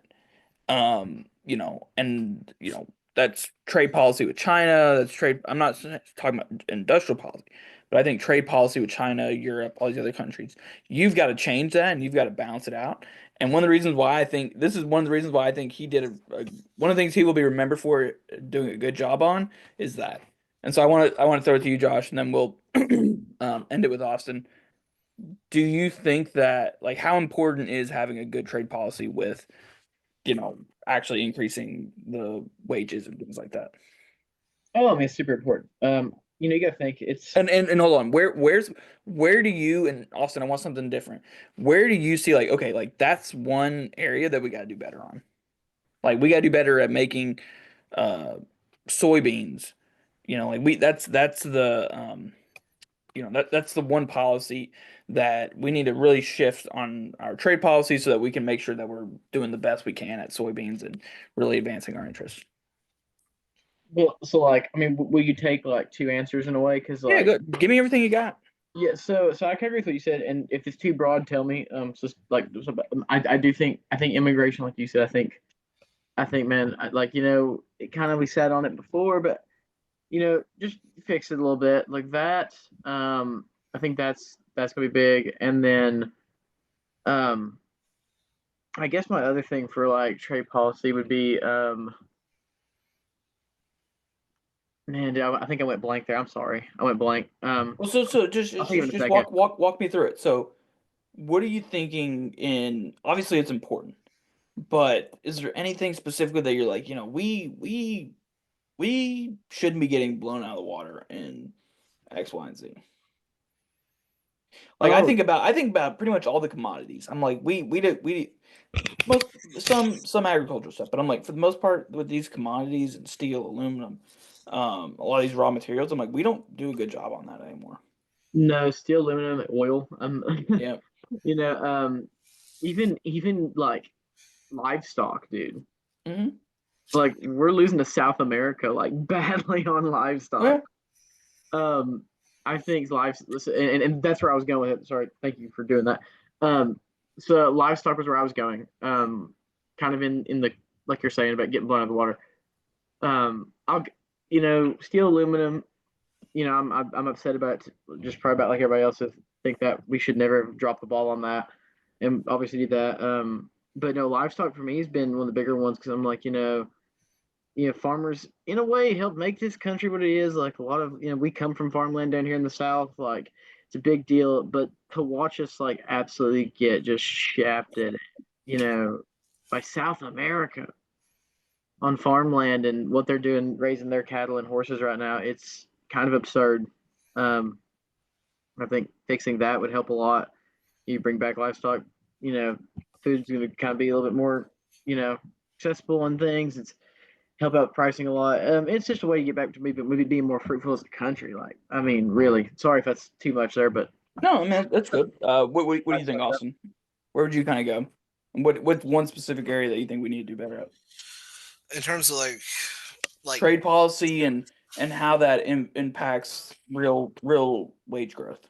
That's trade policy with China. That's trade. I'm not talking about industrial policy, but I think trade policy with China, Europe, all these other countries. You've got to change that, and you've got to balance it out. And one of the reasons why I think this is one of the reasons why I think he did one of the things he will be remembered for doing a good job on is that. And so I want to throw it to you, Josh, and then we'll end it with Austin. Do you think that like how important is having a good trade policy with actually increasing the wages and things like that. Oh, I mean, it's super important. You got to think it's And hold on, where do you and Austin? I want something different. Where do you see like okay, like that's one area that we got to do better on. Like we got to do better at making soybeans. Like that's the that's the one policy that we need to really shift on our trade policy so that we can make sure that we're doing the best we can at soybeans and really advancing our interests. well. So, like, I mean, will you take like two answers in a way? Because Yeah, like, good. Give me everything you got. yeah. So I can agree with what you said, and if it's too broad, tell me. I do think immigration, like you said, I think, man, it kind of we sat on it before, but just fix it a little bit like that. I think that's gonna be big, and then um, I guess my other thing for like trade policy would be man, dude, I think I went blank there. I'm sorry, I went blank. Well, so just I'll just think of just, it in a just second. walk me through it. So, what are you thinking in obviously it's important, but is there anything specifically that you're like, we shouldn't be getting blown out of the water in X, Y, and Z? Like Oh I think about pretty much all the commodities. I'm like, we most some agricultural stuff, but I'm like for the most part with these commodities and steel, aluminum, a lot of these raw materials, I'm like we don't do a good job on that anymore. no, steel, aluminum, oil. Yeah. You know, even like livestock, dude. Hmm. Like we're losing to South America like badly on livestock. Yeah. Um, I think listen, and that's where I was going with it. Sorry, thank you for doing that. So livestock was where I was going. Kind of in the like you're saying about getting blown out of the water. I'll steel, aluminum. I'm upset about just probably about like everybody else. I think that we should never drop the ball on that, and obviously do that. But no, livestock for me has been one of the bigger ones because I'm like farmers in a way help make this country what it is. Like a lot of we come from farmland down here in the South. Like it's a big deal, but to watch us like absolutely get just shafted, you know, by South America on farmland and what they're doing, raising their cattle and horses right now, it's kind of absurd. Um, I think fixing that would help a lot. You bring back livestock, you know, food's going to kind of be a little bit more, accessible and things. It's help out pricing a lot. It's just a way to get back to maybe being more fruitful as a country. Like, I mean, really, sorry if that's too much there, but No, man, that's good. What do you think, Austin? Where would you kind of go? And what's one specific area that you think we need to do better at? In terms of like Trade policy and how that impacts real wage growth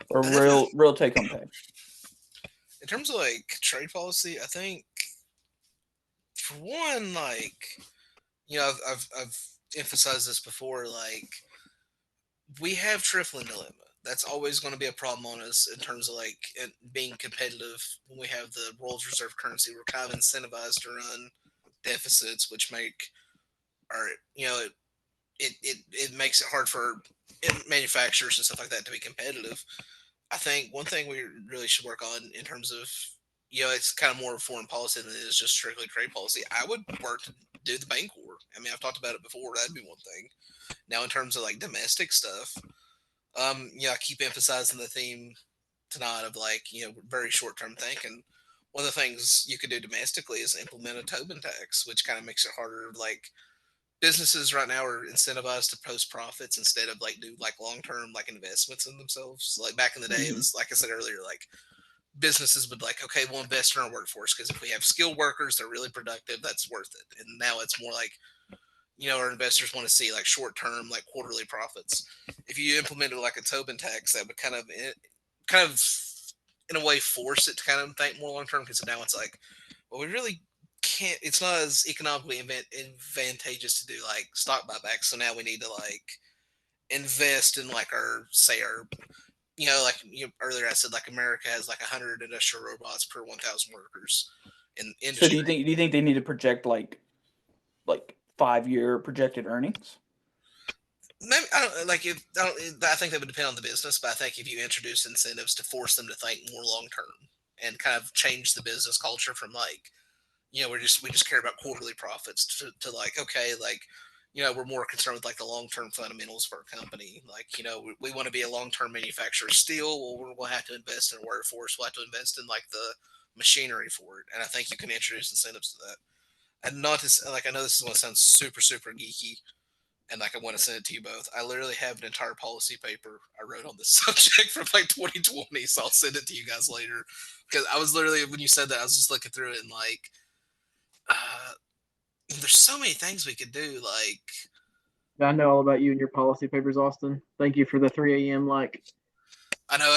or I definitely real take home pay. in terms of like trade policy, I think for one, I've emphasized this before, like we have tripling dilemma. That's always going to be a problem on us in terms of being competitive when we have the world's reserve currency. We're kind of incentivized to run deficits, which make our it makes it hard for manufacturers and stuff like that to be competitive. I think one thing we really should work on in terms of it's kind of more foreign policy than it is just strictly trade policy. I would work to do the bank war. I mean, I've talked about it before. That'd be one thing. Now, in terms of like domestic stuff, I keep emphasizing the theme tonight of like very short term thinking. One of the things you could do domestically is implement a Tobin tax, which kind of makes it harder. Like businesses right now are incentivized to post profits instead of like do like long term like investments in themselves. Like back in the day, it was like I said earlier, like businesses would like, okay, we'll invest in our workforce because if we have skilled workers, they're really productive. That's worth it. And now it's more like our investors want to see like short term, like quarterly profits. If you implemented like a Tobin tax, that would kind of, in a way, force it to kind of think more long term. Because now it's like, well, we really can't. It's not as economically advantageous to do like stock buybacks. So now we need to like invest in like our say our like earlier I said like America has like 100 industrial robots per 1,000 workers in So industry. do you think they need to project like 5-year projected earnings? Maybe, I don't like if I think that would depend on the business, but I think if you introduce incentives to force them to think more long term and kind of change the business culture from like, we just care about quarterly profits to like, okay, like, we're more concerned with like the long term fundamentals for our company. Like, we want to be a long term manufacturer of steel. Well, we'll have to invest in a workforce. We'll have to invest in like the machinery for it. And I think you can introduce incentives to that. And not to like, I know this is going to sound super, super geeky, and like I want to send it to you both. I literally have an entire policy paper I wrote on this subject from like 2020, so I'll send it to you guys later. Because I was literally when you said that, I was just looking through it and like, uh, there's so many things we could do. Like, I know all about you and your policy papers, Austin. Thank you for the 3 a.m. like. I know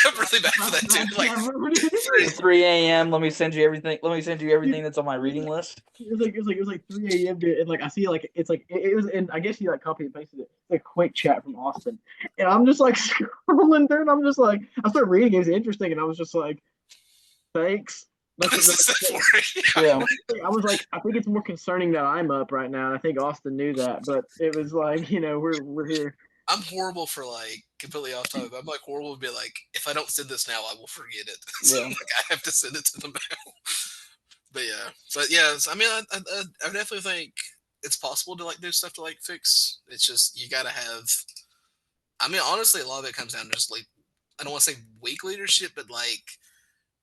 I'm really bad for that too. Like, 3 a.m. Let me send you everything. Let me send you everything that's on my reading list. It was like 3 a.m. dude, and like I see like it's like it was, and I guess you like copy and pasted it. It's like a quick chat from Austin, and I'm just like scrolling through, and I'm just like I started reading. It was interesting, and I was just like, thanks. Yeah. I was like, I think it's more concerning that I'm up right now. I think Austin knew that, but it was like, we're here. I'm horrible for like completely off topic. I'm like horrible to be like, if I don't send this now, I will forget it. So Yeah. like, I have to send it to them now. But yeah, but yeah, I mean, I definitely think it's possible to like do stuff to like fix. It's just you gotta have. I mean, honestly, a lot of it comes down to just like I don't want to say weak leadership, but like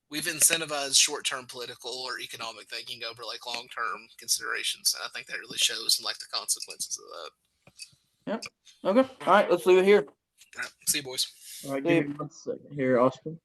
we've incentivized short-term political or economic thinking over like long-term considerations, and I think that really shows in like the consequences of that. Yep. Okay. All right. Let's leave it here. All right, see you, boys. All right, give me 1 second here, Austin.